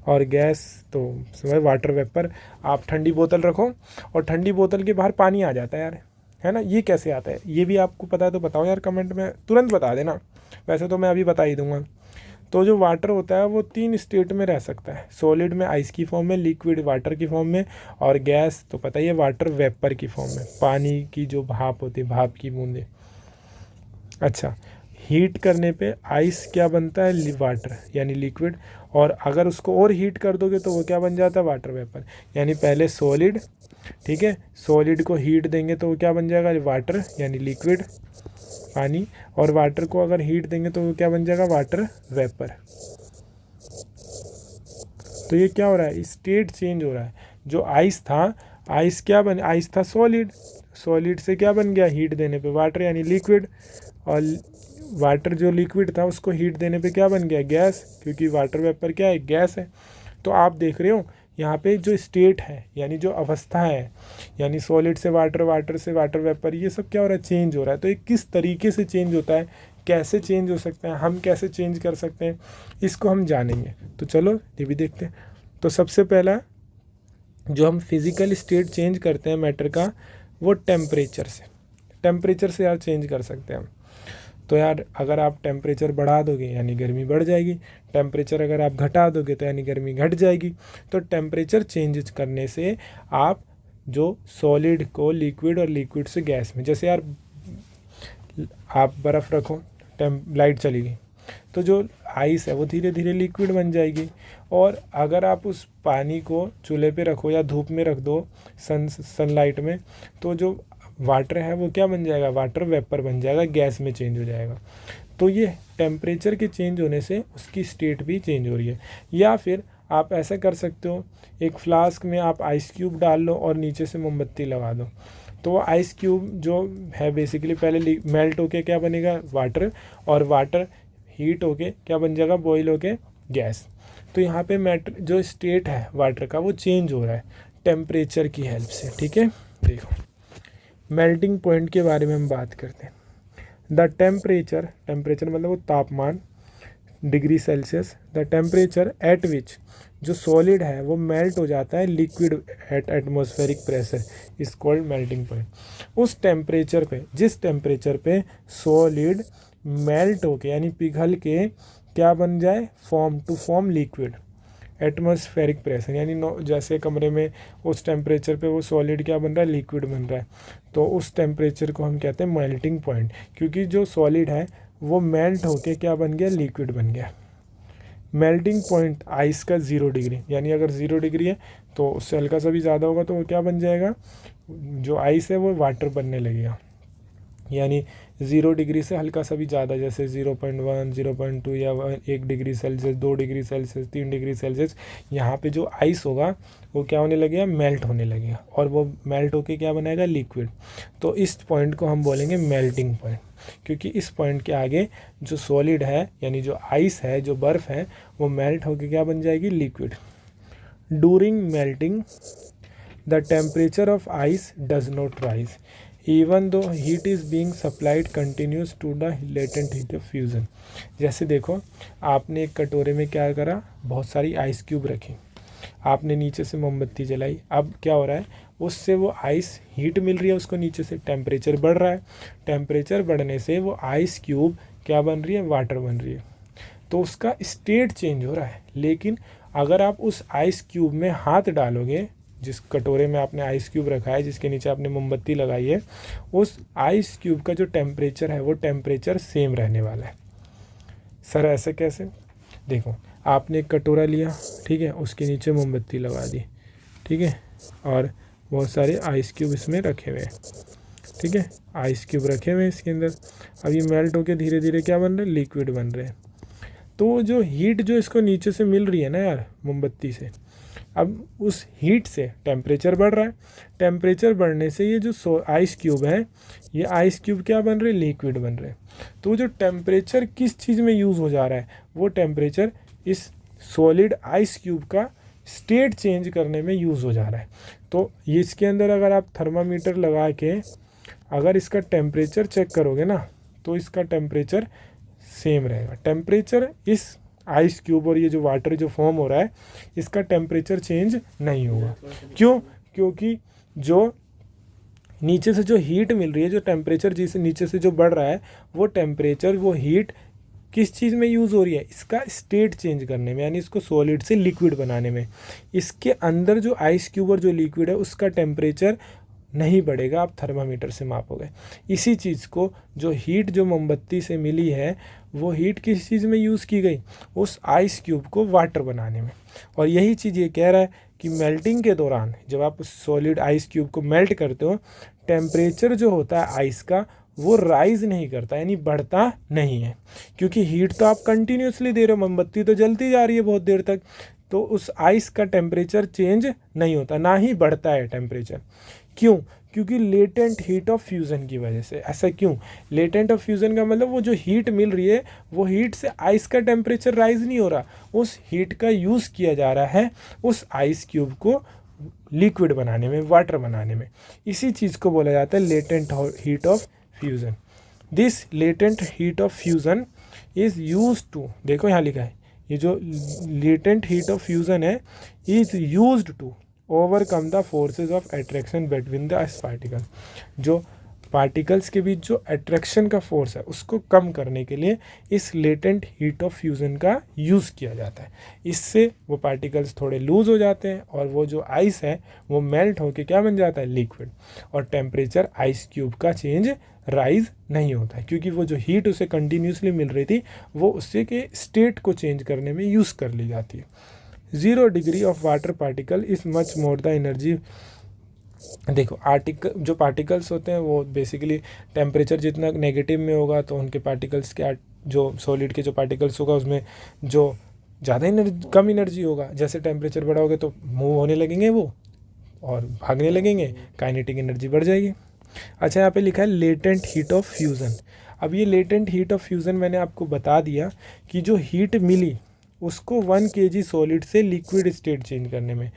और गैस तो समझ वाटर वेपर। आप ठंडी बोतल रखो और ठंडी बोतल के बाहर पानी आ जाता है यार, है ना। ये कैसे आता है, ये भी आपको पता है तो बताओ यार, कमेंट में तुरंत बता देना, वैसे तो मैं अभी बता ही दूंगा। तो जो वाटर होता है वो 3 स्टेट में रह सकता है, सॉलिड में आइस की फॉर्म में, लिक्विड वाटर की फॉर्म में, और गैस तो पता ही है वाटर वेपर की फॉर्म में, पानी की जो भाप होती है, भाप की बूंदें। अच्छा, हीट करने पे आइस क्या बनता है, वाटर यानी लिक्विड, और अगर उसको और हीट कर दोगे तो वो क्या बन जाता है, वाटर वेपर। यानी पहले सॉलिड, ठीक है, सॉलिड को हीट देंगे तो वो क्या बन जाएगा, वाटर यानी लिक्विड पानी, और वाटर को अगर हीट देंगे तो वो क्या बन जाएगा, वाटर वेपर। तो ये क्या हो रहा है, स्टेट चेंज हो रहा है। जो आइस था, आइस क्या बन, आइस था सॉलिड, सॉलिड से क्या बन गया, हीट देने पे वाटर यानी लिक्विड, और वाटर जो लिक्विड था उसको हीट देने पे क्या बन गया, गैस, क्योंकि वाटर वेपर क्या है, गैस है। तो आप देख रहे हो यहाँ पे जो स्टेट है, यानी जो अवस्था है, यानी सॉलिड से वाटर, वाटर से वाटर वेपर, ये सब क्या हो रहा है, चेंज हो रहा है। तो ये किस तरीके से चेंज होता है, कैसे चेंज हो सकता है, हम कैसे चेंज कर सकते हैं, इसको हम जानेंगे। तो चलो ये भी देखते हैं। तो सबसे पहला जो हम फिज़िकल स्टेट चेंज करते हैं मैटर का, वो टेम्परेचर से यार चेंज कर सकते हैं हम। तो यार अगर आप टेम्परेचर बढ़ा दोगे यानी गर्मी बढ़ जाएगी, टेम्परेचर अगर आप घटा दोगे तो यानी गर्मी घट जाएगी। तो टेम्परेचर चेंज करने से आप जो सॉलिड को लिक्विड और लिक्विड से गैस में, जैसे यार आप बर्फ़ रखो, लाइट चली गई तो जो आइस है वो धीरे धीरे लिक्विड बन जाएगी। और अगर आप उस पानी को चूल्हे पे रखो या धूप में रख दो, सनलाइट में, तो जो वाटर है वो क्या बन जाएगा, वाटर वेपर बन जाएगा, गैस में चेंज हो जाएगा। तो ये टेम्परेचर के चेंज होने से उसकी स्टेट भी चेंज हो रही है। या फिर आप ऐसा कर सकते हो, एक फ्लास्क में आप आइस क्यूब डाल लो और नीचे से मोमबत्ती लगा दो, तो वो आइस क्यूब जो है बेसिकली पहले मेल्ट होके क्या बनेगा, वाटर, और वाटर हीट होके क्या बन जाएगा, बॉईल होके गैस। तो यहाँ पे मैटर जो स्टेट है वाटर का वो चेंज हो रहा है टेम्परेचर की हेल्प से। ठीक है, देखो मेल्टिंग पॉइंट के बारे में हम बात करते हैं। द टेम्परेचर मतलब वो तापमान, degree Celsius, the temperature at विच जो सॉलिड है वो मेल्ट हो जाता है liquid at atmospheric pressure is called melting point. उस टेम्परेचर पे, जिस टेम्परेचर पे सॉलिड मेल्ट होके यानी पिघल के क्या बन जाए, फॉर्म लिक्विड, एटमॉस्फेरिक प्रेशर, यानी जैसे कमरे में उस टेम्परेचर पे वो सॉलिड क्या बन रहा है, लिक्विड बन रहा है, तो उस टेम्परेचर को हम कहते हैं मेल्टिंग पॉइंट, क्योंकि जो सॉलिड है वो मेल्ट होके क्या बन गया, लिक्विड बन गया। मेल्टिंग पॉइंट आइस का 0 डिग्री, यानी अगर 0 डिग्री है तो उससे हल्का सा भी ज़्यादा होगा तो वो क्या बन जाएगा, जो आइस है वो वाटर बनने लगेगा। यानी 0 डिग्री से हल्का सा भी ज़्यादा, जैसे 0.1, 0.2 या 1 degree Celsius, 2 degree Celsius, 3 degree Celsius, यहाँ पे जो आइस होगा वो क्या होने लगेगा, मेल्ट होने लगेगा, और वो मेल्ट होके क्या बनाएगा, लिक्विड। तो इस पॉइंट को हम बोलेंगे मेल्टिंग पॉइंट, क्योंकि इस पॉइंट के आगे जो सॉलिड है यानी जो आइस है, जो बर्फ़ है, वो मेल्ट होके क्या बन जाएगी, liquid. During melting the temperature of ice does not rise even though heat is being supplied continuous to the latent heat of fusion. जैसे देखो, आपने एक कटोरे में क्या करा, बहुत सारी आइस क्यूब रखी, आपने नीचे से मोमबत्ती जलाई, अब क्या हो रहा है, उससे वो आइस हीट मिल रही है, उसको नीचे से टेम्परेचर बढ़ रहा है, टेम्परेचर बढ़ने से वो आइस क्यूब क्या बन रही है, वाटर बन रही है, तो उसका स्टेट चेंज हो रहा है। लेकिन अगर आप उस आइस क्यूब में हाथ डालोगे, जिस कटोरे में आपने आइस क्यूब रखा है, जिसके नीचे आपने मोमबत्ती लगाई है, उस आइस क्यूब का जो टेम्परेचर है वो टेम्परेचर सेम रहने वाला है। सर ऐसे कैसे, देखो आपने एक कटोरा लिया, ठीक है, उसके नीचे मोमबत्ती लगा दी, ठीक है, और बहुत सारे आइस क्यूब इसमें रखे हुए हैं, ठीक है, आइस क्यूब रखे हुए हैं इसके अंदर। अब ये मेल्ट होकर धीरे धीरे क्या बन रहे हैं, लिक्विड बन रहे हैं। तो जो हीट जो इसको नीचे से मिल रही है ना यार मोमबत्ती से, अब उस हीट से टेम्परेचर बढ़ रहा है, टेम्परेचर बढ़ने से ये जो आइस क्यूब है, ये आइस क्यूब क्या बन रहे हैं, लिक्विड बन रहे हैं। तो जो टेम्परेचर किस चीज़ में यूज़ हो जा रहा है, वो टेम्परेचर इस सॉलिड आइस क्यूब का स्टेट चेंज करने में यूज़ हो जा रहा है। तो ये इसके अंदर अगर आप थर्मामीटर लगा के अगर इसका टेम्परेचर चेक करोगे ना, तो इसका टेम्परेचर सेम रहेगा। टेम्परेचर इस आइस क्यूब और ये जो वाटर जो फॉर्म हो रहा है, इसका टेम्परेचर चेंज नहीं होगा। क्यों? क्योंकि जो नीचे से जो हीट मिल रही है, जो टेम्परेचर जिसे नीचे से जो बढ़ रहा है, वो टेम्परेचर, वो हीट किस चीज़ में यूज़ हो रही है, इसका स्टेट चेंज करने में, यानी इसको सॉलिड से लिक्विड बनाने में। इसके अंदर जो आइस क्यूब और जो लिक्विड है उसका टेम्परेचर नहीं बढ़ेगा, आप थर्मामीटर से मापोगे। इसी चीज़ को जो हीट जो मोमबत्ती से मिली है, वो हीट किस चीज़ में यूज़ की गई, उस आइस क्यूब को वाटर बनाने में। और यही चीज़ ये कह रहा है कि मेल्टिंग के दौरान जब आप उस सॉलिड आइस क्यूब को मेल्ट करते हो, टेम्परेचर जो होता है आइस का वो राइज़ नहीं करता, यानी बढ़ता नहीं है, क्योंकि हीट तो आप कंटिन्यूसली दे रहे हो, मोमबत्ती तो जलती जा रही है बहुत देर तक, तो उस आइस का टेम्परेचर चेंज नहीं होता, ना ही बढ़ता है टेम्परेचर। क्यों? क्योंकि लेटेंट हीट ऑफ फ्यूज़न की वजह से। ऐसा क्यों? लेटेंट ऑफ फ्यूज़न का मतलब वो जो हीट मिल रही है, वो हीट से आइस का टेम्परेचर राइज नहीं हो रहा, उस हीट का यूज़ किया जा रहा है उस आइस क्यूब को लिक्विड बनाने में, वाटर बनाने में। इसी चीज़ को बोला जाता है latent heat of fusion. This latent heat of fusion is use to, देखो यहाँ लिखा है, ये जो लेटेंट हीट ऑफ फ्यूज़न है, is used to overcome the forces of attraction between the ice particle. जो पार्टिकल्स के बीच जो अट्रैक्शन का फोर्स है उसको कम करने के लिए इस लेटेंट हीट ऑफ फ्यूज़न का यूज़ किया जाता है। इससे वो पार्टिकल्स थोड़े लूज़ हो जाते हैं और वो जो आइस है वो मेल्ट होके क्या बन जाता है, लिक्विड। और टेम्परेचर आइस क्यूब का चेंज राइज नहीं होता है, क्योंकि वो जो हीट उसे कंटिन्यूसली मिल रही थी वो उससे के स्टेट को चेंज करने में यूज़ कर ली जाती है। 0 degree of water particle is much more the energy. देखो जो पार्टिकल्स होते हैं वो बेसिकली टेम्परेचर जितना नेगेटिव में होगा तो उनके पार्टिकल्स के जो सॉलिड के जो पार्टिकल्स होगा उसमें जो ज़्यादा एनर्जी, कम एनर्जी होगा। जैसे टेम्परेचर बढ़ा होगा तो मूव होने लगेंगे वो और भागने लगेंगे, काइनेटिक एनर्जी बढ़ जाएगी। अच्छा, यहाँ पे लिखा है लेटेंट हीट ऑफ फ्यूज़न। अब ये लेटेंट हीट ऑफ फ्यूज़न मैंने आपको बता दिया कि जो हीट मिली उसको 1 kg सॉलिड से लिक्विड स्टेट चेंज करने में।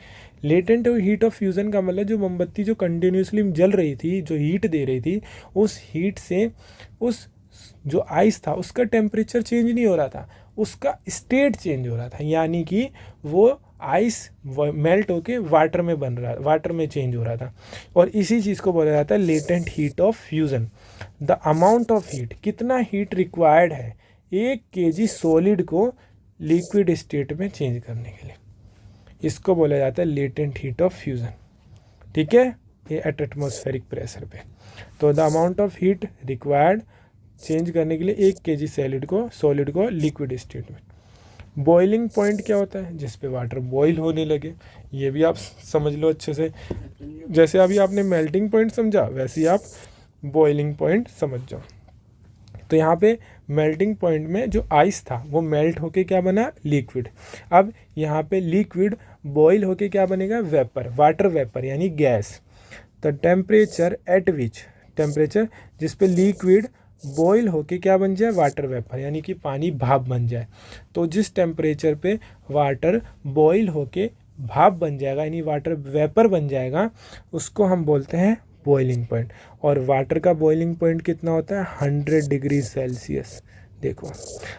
लेटेंट हीट ऑफ फ्यूज़न का मतलब जो मोमबत्ती जो कंटिन्यूसली जल रही थी, जो हीट दे रही थी, उस हीट से उस जो आइस था उसका टेम्परेचर चेंज नहीं हो रहा था, उसका स्टेट चेंज हो रहा था, यानी कि वो आइस मेल्ट होके वाटर में बन रहा, वाटर में चेंज हो रहा था। और इसी चीज़ को बोला जाता है latent heat of fusion. The amount of heat, कितना हीट रिक्वायर्ड है 1 kg सॉलिड को लिक्विड स्टेट में चेंज करने के लिए। इसको बोला जाता है लेटेंट हीट ऑफ फ्यूज़न, ठीक है, ये एट एटमॉस्फेरिक प्रेशर पे। तो the amount of heat required change करने के लिए 1 kg सॉलिड को लिक्विड स्टेट में। बॉइलिंग पॉइंट क्या होता है, जिस पे वाटर बॉईल होने लगे, ये भी आप समझ लो अच्छे से। जैसे अभी आपने मेल्टिंग पॉइंट समझा, वैसे ही आप बॉइलिंग पॉइंट समझ जाओ। तो यहाँ पे मेल्टिंग पॉइंट में जो आइस था वो मेल्ट होके क्या बना, लिक्विड। अब यहाँ पे लिक्विड बॉईल होके क्या बनेगा, वेपर, वाटर वेपर यानी गैस। तो टेम्परेचर एट विच, टेम्परेचर जिस पे लिक्विड बॉईल होके क्या बन जाए, वाटर वेपर यानी कि पानी भाप बन जाए। तो जिस टेम्परेचर पे वाटर बॉईल होके भाप बन जाएगा यानी वाटर वेपर बन जाएगा, उसको हम बोलते हैं बॉइलिंग पॉइंट। और वाटर का बॉइलिंग पॉइंट कितना होता है, 100 डिग्री सेल्सियस। देखो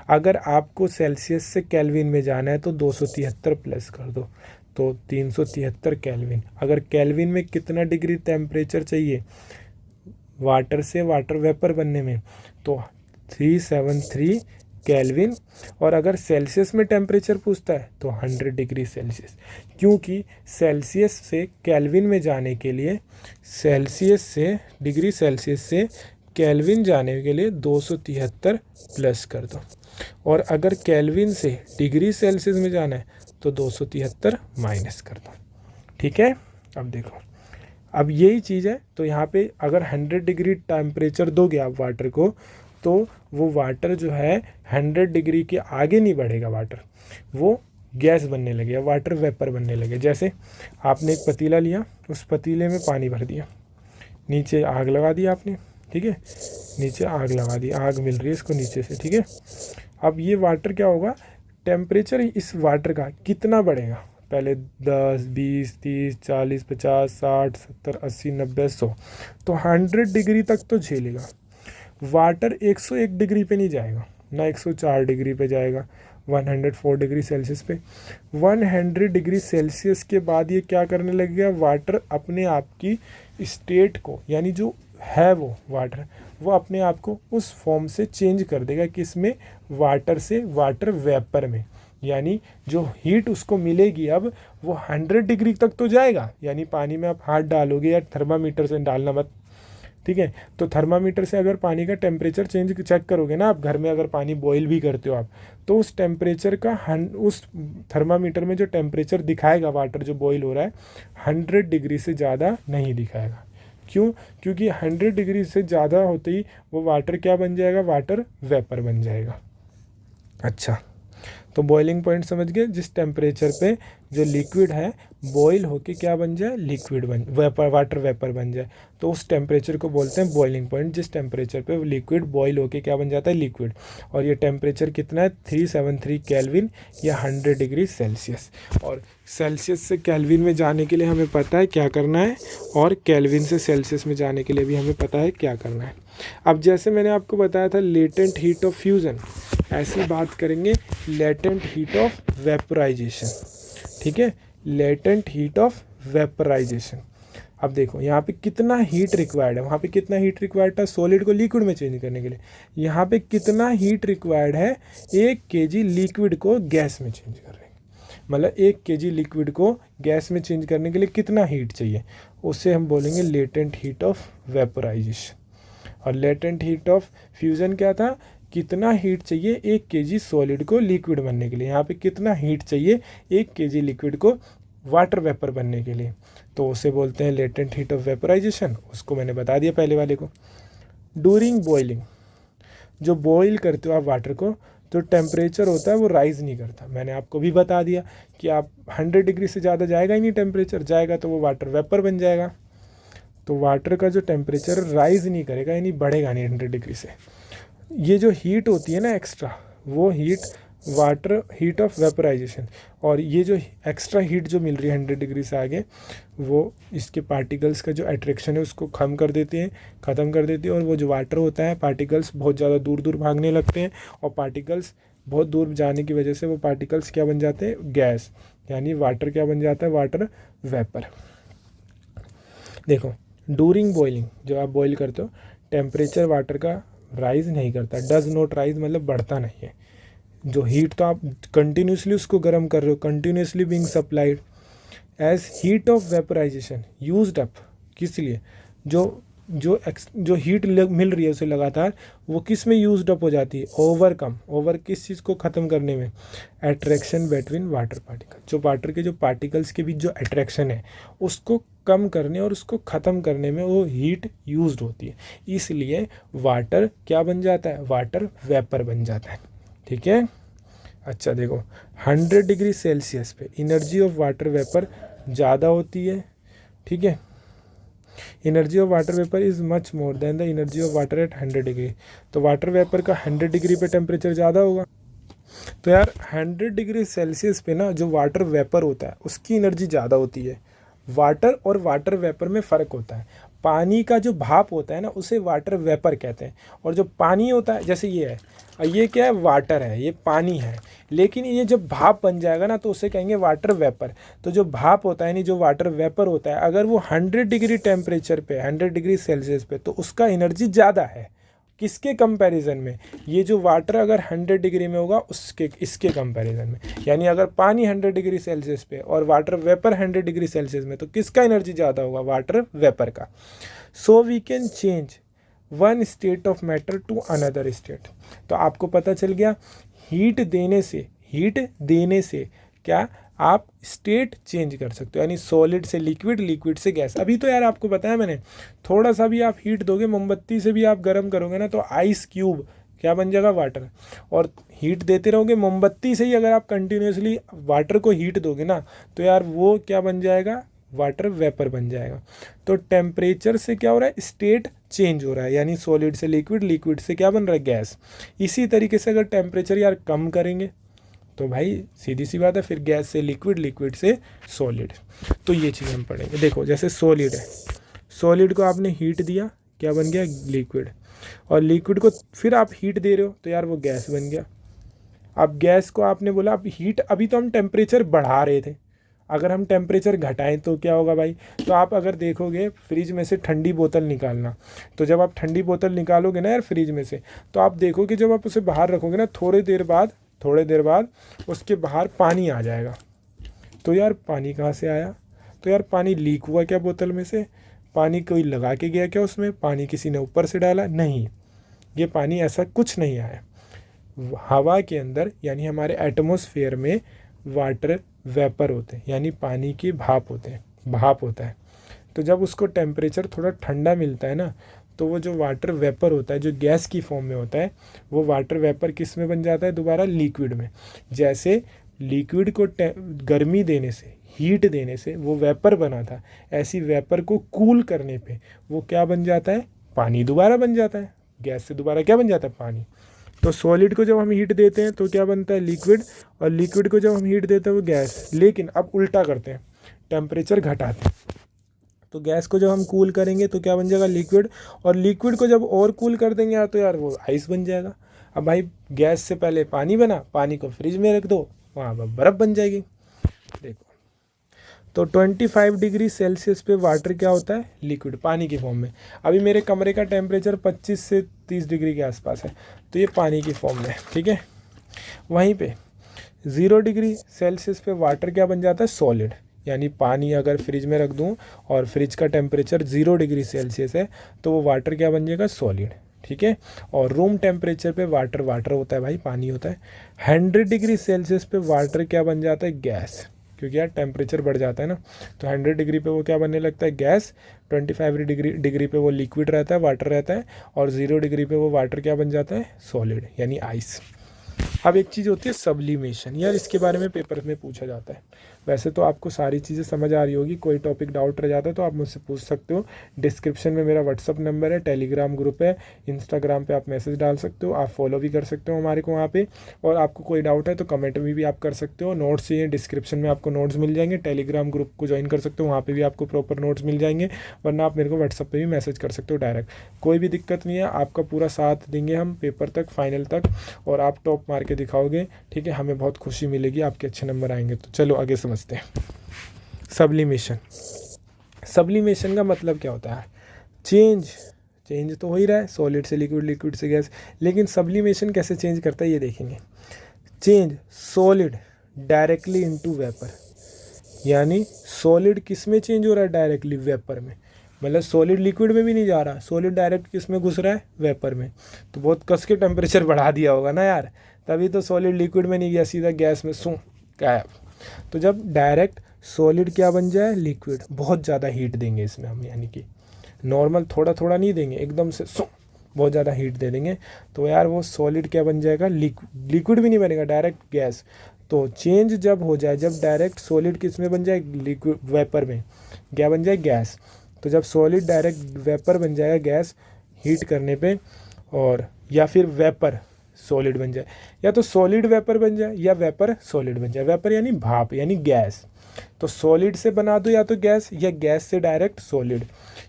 अगर आपको सेल्सियस से केल्विन में जाना है तो 273 प्लस कर दो, तो 373 केल्विन। अगर केल्विन में कितना डिग्री टेम्परेचर चाहिए वाटर से वाटर वेपर बनने में, तो 373 केल्विन। और अगर सेल्सियस में टेम्परेचर पूछता है तो 100 डिग्री सेल्सियस, क्योंकि सेल्सियस से केल्विन में जाने के लिए, सेल्सियस से डिग्री सेल्सियस से केल्विन जाने के लिए 273 प्लस कर दो। और अगर केल्विन से डिग्री सेल्सियस में जाना है तो 273 माइनस कर दो, ठीक है। अब देखो, अब यही चीज़ है। तो यहाँ पे अगर 100 डिग्री टेम्परेचर दोगे आप वाटर को, तो वो वाटर जो है 100 डिग्री के आगे नहीं बढ़ेगा, वाटर वो गैस बनने लगे, वाटर वेपर बनने लगे। जैसे आपने एक पतीला लिया, उस पतीले में पानी भर दिया, नीचे आग लगा दी आपने, ठीक है, नीचे आग लगा दी, आग मिल रही है इसको नीचे से, ठीक है। अब ये वाटर क्या होगा, टेम्परेचर इस वाटर का कितना बढ़ेगा, पहले 10, 20, 30, 40, 50, 60, 70, 80, 90, 100, तो 100 डिग्री तक तो झेलेगा। वाटर 101 डिग्री पे नहीं जाएगा, ना 104 डिग्री पे जाएगा, 104 डिग्री सेल्सियस पे। 100 डिग्री सेल्सियस के बाद ये क्या करने लगेगा, वाटर अपने आप की स्टेट को, यानी जो है वो वाटर, वो अपने आप को उस फॉर्म से चेंज कर देगा कि इसमें वाटर से वाटर वेपर में, यानी जो हीट उसको मिलेगी अब वो 100 डिग्री तक तो जाएगा। यानी पानी में आप हाथ डालोगे या थर्मामीटर से डालना मत, ठीक है। तो थर्मामीटर से अगर पानी का टेम्परेचर चेंज चेक करोगे ना आप, घर में अगर पानी बॉईल भी करते हो आप, तो उस टेम्परेचर का उस थर्मामीटर में जो टेम्परेचर दिखाएगा वाटर जो बॉईल हो रहा है, 100 डिग्री से ज़्यादा नहीं दिखाएगा। क्यों, क्योंकि 100 डिग्री से ज़्यादा होते ही वो वाटर क्या बन जाएगा, वाटर वेपर बन जाएगा। अच्छा, तो बॉइलिंग पॉइंट समझ गए, जिस टेम्परेचर पे जो लिक्विड है बॉईल होके क्या बन जाए, लिक्विड बन वेपर, वाटर वेपर बन जाए, तो उस टेम्परेचर को बोलते हैं बॉइलिंग पॉइंट। जिस टेम्परेचर पे लिक्विड बॉईल होके क्या बन जाता है, लिक्विड। और ये टेम्परेचर कितना है, 373 केल्विन या 100 डिग्री सेल्सियस। और सेल्सियस से केल्विन में जाने के लिए हमें पता है क्या करना है, और केल्विन से सेल्सियस में जाने के लिए भी हमें पता है क्या करना है। अब जैसे मैंने आपको बताया था लेटेंट हीट ऑफ फ्यूज़न, ऐसी बात करेंगे लेटेंट हीट ऑफ वेपराइजेशन, ठीक है, लेटेंट हीट ऑफ वेपराइजेशन। अब देखो यहाँ पे कितना हीट रिक्वायर्ड है, वहाँ पे कितना हीट रिक्वायर्ड था सॉलिड को लिक्विड में चेंज करने के लिए, यहाँ पे कितना हीट रिक्वायर्ड है 1 kg लिक्विड को गैस में चेंज करने, मतलब 1 kg लिक्विड को गैस में चेंज करने के लिए कितना हीट चाहिए, उससे हम बोलेंगे लेटेंट हीट ऑफ वेपराइजेशन। और लेटेंट हीट ऑफ फ्यूज़न क्या था, कितना हीट चाहिए 1 kg सॉलिड को लिक्विड बनने के लिए, यहाँ पे कितना हीट चाहिए 1 kg लिक्विड को वाटर वेपर बनने के लिए, तो उसे बोलते हैं लेटेंट हीट ऑफ वेपराइजेशन। उसको मैंने बता दिया पहले वाले को। डूरिंग बॉइलिंग, जो बॉईल करते हो आप वाटर को, तो टेम्परेचर होता है वो राइज़ नहीं करता। मैंने आपको भी बता दिया कि आप 100 डिग्री से ज़्यादा जाएगा ही नहीं, टेम्परेचर जाएगा तो वो वाटर वेपर बन जाएगा। तो वाटर का जो टेम्परेचर राइज़ नहीं करेगा, यानी बढ़ेगा नहीं 100 डिग्री से। ये जो हीट होती है ना एक्स्ट्रा, वो heat water heat of vaporization, और ये जो एक्स्ट्रा हीट जो मिल रही है 100 डिग्री से आगे, वो इसके पार्टिकल्स का जो अट्रैक्शन है उसको ख़त्म कर देती है, और वो जो वाटर होता है पार्टिकल्स बहुत ज़्यादा दूर दूर भागने लगते हैं, और पार्टिकल्स बहुत दूर जाने की वजह से वो पार्टिकल्स क्या बन जाते हैं, गैस, यानी वाटर क्या बन जाता है, वाटर वेपर। देखो डूरिंग बॉइलिंग, जब आप बॉईल करते हो टेम्परेचर वाटर का राइज़ नहीं करता, डज नॉट राइज मतलब बढ़ता नहीं है। जो हीट तो आप कंटिन्यूसली उसको गर्म कर रहे हो, continuously being supplied, as heat of vaporization used up, किस लिए, जो हीट मिल रही है उसे लगातार, वो किस में यूज्ड अप हो जाती है, ओवरकम, ओवर किस चीज़ को ख़त्म करने में, अट्रैक्शन बिटवीन वाटर पार्टिकल, जो वाटर के जो पार्टिकल्स के बीच जो अट्रैक्शन है उसको कम करने और उसको ख़त्म करने में वो हीट यूज्ड होती है, इसलिए वाटर क्या बन जाता है, वाटर वेपर बन जाता है। ठीक है, अच्छा देखो 100 डिग्री सेल्सियस पे एनर्जी ऑफ वाटर वेपर ज़्यादा होती है। ठीक है, energy of water vapour is much more than the energy of water at 100 degree, तो वाटर वेपर का 100 डिग्री पे टेम्परेचर ज़्यादा होगा। तो यार 100 डिग्री सेल्सियस पे ना जो वाटर वेपर होता है उसकी एनर्जी ज़्यादा होती है। वाटर और वाटर वेपर में फ़र्क होता है, पानी का जो भाप होता है ना उसे वाटर वेपर कहते हैं, और जो पानी होता है जैसे ये है, ये क्या है, वाटर है, ये पानी है, लेकिन ये जब भाप बन जाएगा ना तो उसे कहेंगे वाटर वेपर। तो जो भाप होता है नहीं, जो वाटर वेपर होता है, अगर वो 100 डिग्री टेम्परेचर पे, 100 डिग्री सेल्सियस पे, तो उसका एनर्जी ज़्यादा है, किसके कंपैरिजन में, ये जो वाटर अगर 100 डिग्री में होगा उसके, इसके कंपैरिजन में, यानी अगर पानी 100 डिग्री सेल्सियस पे और वाटर वेपर 100 डिग्री सेल्सियस में, तो किसका एनर्जी ज़्यादा होगा, वाटर वेपर का। So we can change one state of matter to another state. तो आपको पता चल गया हीट देने से क्या आप स्टेट चेंज कर सकते हो, यानी सॉलिड से लिक्विड, लिक्विड से गैस। अभी तो यार आपको बताया मैंने, थोड़ा सा भी आप हीट दोगे, मोमबत्ती से भी आप गर्म करोगे ना तो आइस क्यूब क्या बन जाएगा, वाटर। और हीट देते रहोगे, मोमबत्ती से ही अगर आप कंटिन्यूसली वाटर को हीट दोगे ना तो यार वो क्या बन जाएगा, वाटर वेपर बन जाएगा। तो टेम्परेचर से क्या हो रहा है, स्टेट चेंज हो रहा है, यानी सॉलिड से लिक्विड, लिक्विड से क्या बन रहा है, गैस। इसी तरीके से अगर टेम्परेचर यार कम करेंगे तो भाई सीधी सी बात है, फिर गैस से लिक्विड, लिक्विड से सॉलिड। तो ये चीज़ हम पढ़ेंगे। देखो जैसे सॉलिड है, सॉलिड को आपने हीट दिया, क्या बन गया, लिक्विड, और लिक्विड को फिर आप हीट दे रहे हो तो यार वो गैस बन गया। अब गैस को आपने बोला अब हीट, अभी तो हम टेम्परेचर बढ़ा रहे थे, अगर हम टेम्परेचर घटाएं तो क्या होगा भाई। तो आप अगर देखोगे फ्रिज में से ठंडी बोतल निकालना, तो जब आप ठंडी बोतल निकालोगे ना यार फ्रिज में से, तो आप देखोगे जब आप उसे बाहर रखोगे ना, थोड़ी देर बाद उसके बाहर पानी आ जाएगा। तो यार पानी कहाँ से आया, तो यार पानी लीक हुआ क्या बोतल में से, पानी कोई लगा के गया क्या उसमें, पानी किसी ने ऊपर से डाला, नहीं, ये पानी ऐसा कुछ नहीं आया। हवा के अंदर यानी हमारे एटमॉस्फेयर में वाटर वेपर होते हैं, यानी पानी की भाप होते हैं, भाप होता है। तो जब उसको टेम्परेचर थोड़ा ठंडा मिलता है ना, तो वो जो वाटर वेपर होता है, जो गैस की फॉर्म में होता है, वो वाटर वेपर किस में बन जाता है, दोबारा लिक्विड में। जैसे लिक्विड को गर्मी देने से, हीट देने से वो वेपर बना था, ऐसी वेपर को कूल करने पे वो क्या बन जाता है, पानी दोबारा बन जाता है, गैस से दोबारा क्या बन जाता है, पानी। तो सॉलिड को जब हम हीट देते हैं तो क्या बनता है, लिक्विड, और लिक्विड को जब हम हीट देते हैं वो गैस। लेकिन अब उल्टा करते हैं, टेम्परेचर घटाते हैं, तो गैस को जब हम कूल करेंगे तो क्या बन जाएगा, लिक्विड, और लिक्विड को जब और कूल कर देंगे यार तो यार वो आइस बन जाएगा। अब भाई गैस से पहले पानी बना, पानी को फ्रिज में रख दो, वहाँ पर बर्फ़ बन जाएगी। देखो तो 25 डिग्री सेल्सियस पे वाटर क्या होता है, लिक्विड, पानी की फॉर्म में। अभी मेरे कमरे का टेम्परेचर 25 से 30 डिग्री के आसपास है, तो ये पानी की फॉर्म में है, ठीक है। वहीं पे 0 डिग्री सेल्सियस पे वाटर क्या बन जाता है, सॉलिड, यानी पानी अगर फ्रिज में रख दूं और फ्रिज का टेम्परेचर 0 डिग्री सेल्सियस है तो वो वाटर क्या बन जाएगा, सॉलिड, ठीक है। और रूम टेम्परेचर पे वाटर होता है भाई, पानी होता है। 100 डिग्री सेल्सियस पे वाटर क्या बन जाता है, गैस, क्योंकि यार टेम्परेचर बढ़ जाता है ना, तो 100 डिग्री पे वो क्या बनने लगता है, गैस। 25 डिग्री पे वो लिक्विड रहता है, वाटर रहता है, और 0 डिग्री पे वो वाटर क्या बन जाता है, सॉलिड, यानी आइस। अब एक चीज़ होती है सब्लिमेशन, यार इसके बारे में पेपर में पूछा जाता है। वैसे तो आपको सारी चीज़ें समझ आ रही होगी, कोई टॉपिक डाउट रह जाता है तो आप मुझसे पूछ सकते हो। डिस्क्रिप्शन में मेरा व्हाट्सअप नंबर है, टेलीग्राम ग्रुप है, इंस्टाग्राम पे आप मैसेज डाल सकते हो, आप फॉलो भी कर सकते हो हमारे को वहाँ पे। और आपको कोई डाउट है तो कमेंट में भी आप कर सकते हो। नोट्स चाहिए, डिस्क्रिप्शन में आपको नोट्स मिल जाएंगे, टेलीग्राम ग्रुप को ज्वाइन कर सकते हो, वहाँ पर भी आपको प्रॉपर नोट्स मिल जाएंगे, वरना आप मेरे को व्हाट्सअप पर भी मैसेज कर सकते हो डायरेक्ट। कोई भी दिक्कत नहीं है, आपका पूरा साथ देंगे हम पेपर तक, फाइनल तक, और आप टॉप मार के दिखाओगे, ठीक है। हमें बहुत खुशी मिलेगी, आपके अच्छे नंबर आएंगे। तो चलो आगे समझते हैं। सब्लिमेशन, सब्लिमेशन का मतलब क्या होता है, चेंज तो हो ही रहा है, सॉलिड से लिक्विड, लिक्विड से गैस, लेकिन सब्लिमेशन कैसे चेंज करता है ये देखेंगे। Change solid directly into vapour, यानी सॉलिड किस में चेंज हो रहा है, डायरेक्टली वेपर में। मतलब सॉलिड लिक्विड में भी नहीं जा रहा, सॉलिड डायरेक्ट किस में घुस रहा है, वेपर में। तो बहुत कस के टेम्परेचर बढ़ा दिया होगा ना यार, तभी तो सॉलिड लिक्विड में नहीं गया, सीधा गैस में सू गायब। तो जब डायरेक्ट सॉलिड क्या बन जाए, लिक्विड, बहुत ज़्यादा हीट देंगे इसमें हम, यानी कि नॉर्मल थोड़ा थोड़ा नहीं देंगे, एकदम से सू बहुत ज़्यादा हीट दे देंगे, तो यार वो सॉलिड क्या बन जाएगा, लिक्विड भी नहीं बनेगा, डायरेक्ट गैस। तो चेंज जब हो जाए, जब डायरेक्ट सॉलिड किस में बन जाए, लिक्विड वेपर में, क्या बन जाए, गैस। तो जब सॉलिड डायरेक्ट वेपर बन जाएगा गैस हीट करने पे, और या फिर वेपर सॉलिड बन जाए, या तो सॉलिड वेपर बन जाए या वेपर सॉलिड बन जाए। वेपर यानी भाप, यानी गैस। तो सॉलिड से बना दो या तो गैस, या गैस से डायरेक्ट सॉलिड,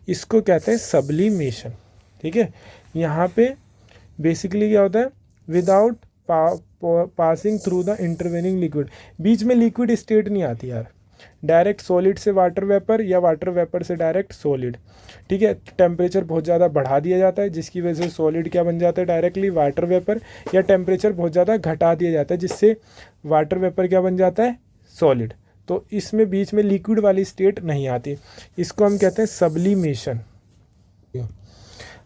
इसको कहते हैं सब्लिमेशन। ठीक है, यहाँ पे बेसिकली क्या होता है, without passing through the intervening liquid, बीच में लिक्विड स्टेट नहीं आती यार, डायरेक्ट सॉलिड से वाटर वेपर या वाटर वेपर से डायरेक्ट सॉलिड। ठीक है, टेम्परेचर बहुत ज़्यादा बढ़ा दिया जाता है, जिसकी वजह से सॉलिड क्या बन जाता है, डायरेक्टली वाटर वेपर, या टेम्परेचर बहुत ज़्यादा घटा दिया जाता है, जिससे वाटर वेपर क्या बन जाता है, सॉलिड। तो इसमें बीच में लिक्विड वाली स्टेट नहीं आती, इसको हम कहते हैं सब्लिमेशन।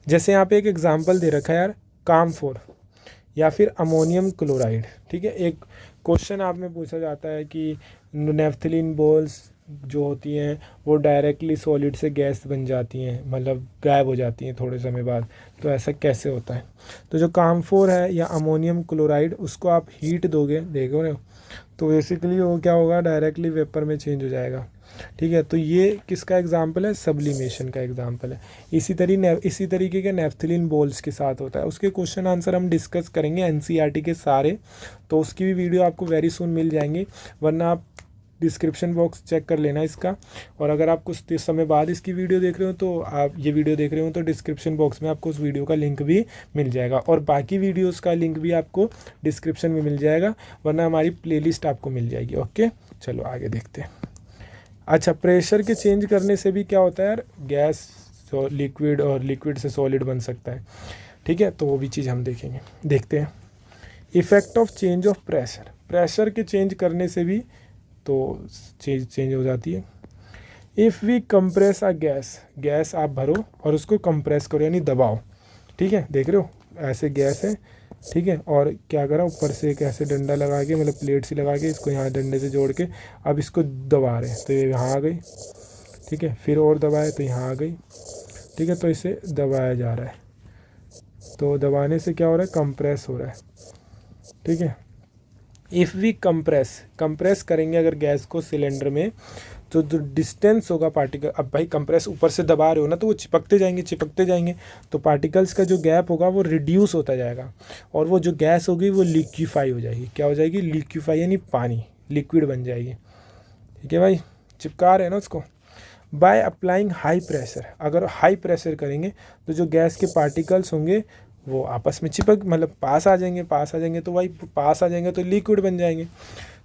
जैसे यहाँ पे एक एग्जांपल दे रखा है यार, काम्फोर या फिर अमोनियम क्लोराइड। ठीक है, एक क्वेश्चन आप में पूछा जाता है कि नेफ्थलीन बॉल्स जो होती हैं वो डायरेक्टली सॉलिड से गैस बन जाती हैं, मतलब गायब हो जाती हैं थोड़े समय बाद, तो ऐसा कैसे होता है। तो जो काम्फोर है या अमोनियम क्लोराइड, उसको आप हीट दोगे, देखो ना, तो बेसिकली वो क्या होगा, डायरेक्टली वेपर में चेंज हो जाएगा। ठीक है, तो ये किसका एग्जाम्पल है, सब्लिमेशन का एग्जाम्पल है। इसी तरीके के नेफ्थलीन बॉल्स के साथ होता है। उसके क्वेश्चन आंसर हम डिस्कस करेंगे एनसीईआरटी के सारे, तो उसकी भी वीडियो आपको वेरी सून मिल जाएंगी, वरना आप डिस्क्रिप्शन बॉक्स चेक कर लेना इसका। और अगर आप कुछ समय बाद इसकी वीडियो देख रहे हो, तो आप ये वीडियो देख रहे हो, तो डिस्क्रिप्शन बॉक्स में आपको उस वीडियो का लिंक भी मिल जाएगा, और बाकी वीडियोस का लिंक भी आपको डिस्क्रिप्शन में मिल जाएगा, वरना हमारी प्लेलिस्ट आपको मिल जाएगी। ओके, चलो आगे देखते हैं। अच्छा, प्रेशर के चेंज करने से भी क्या होता है यार, गैस लिक्विड और लिक्विड से सॉलिड बन सकता है। ठीक है, तो वो भी चीज़ हम देखेंगे, देखते हैं। Effect of change of pressure, pressure के चेंज करने से भी तो चेंज हो जाती है। If we compress a gas, gas आप भरो और उसको कंप्रेस करो, यानी दबाओ। ठीक है, देख रहे हो, ऐसे गैस है, ठीक है, और क्या करा, ऊपर से एक ऐसे डंडा लगा के, मतलब प्लेट सी लगा के, इसको यहाँ डंडे से जोड़ के अब इसको दबा रहे हैं, तो ये यहाँ आ गई। ठीक है, फिर और दबाए तो यहाँ आ गई। ठीक है, तो इसे दबाया जा रहा है, तो दबाने से क्या हो रहा है, कंप्रेस हो रहा है। ठीक है, इफ़ वी कंप्रेस करेंगे अगर गैस को सिलेंडर में, तो जो डिस्टेंस होगा पार्टिकल, अब भाई कंप्रेस ऊपर से दबा रहे हो ना, तो वो चिपकते जाएंगे, तो पार्टिकल्स का जो गैप होगा वो रिड्यूस होता जाएगा, और वो जो गैस होगी वो लिक्विफाई हो जाएगी। क्या हो जाएगी, लिक्विफाई, यानी पानी, लिक्विड बन जाएगी। ठीक है भाई, चिपका रहे हैं ना उसको। बाय अप्लाइंग हाई प्रेशर, अगर हाई प्रेशर करेंगे तो जो गैस के पार्टिकल्स होंगे वो आपस में चिपक, मतलब पास आ जाएंगे, तो भाई पास आ जाएंगे तो लिक्विड बन जाएंगे।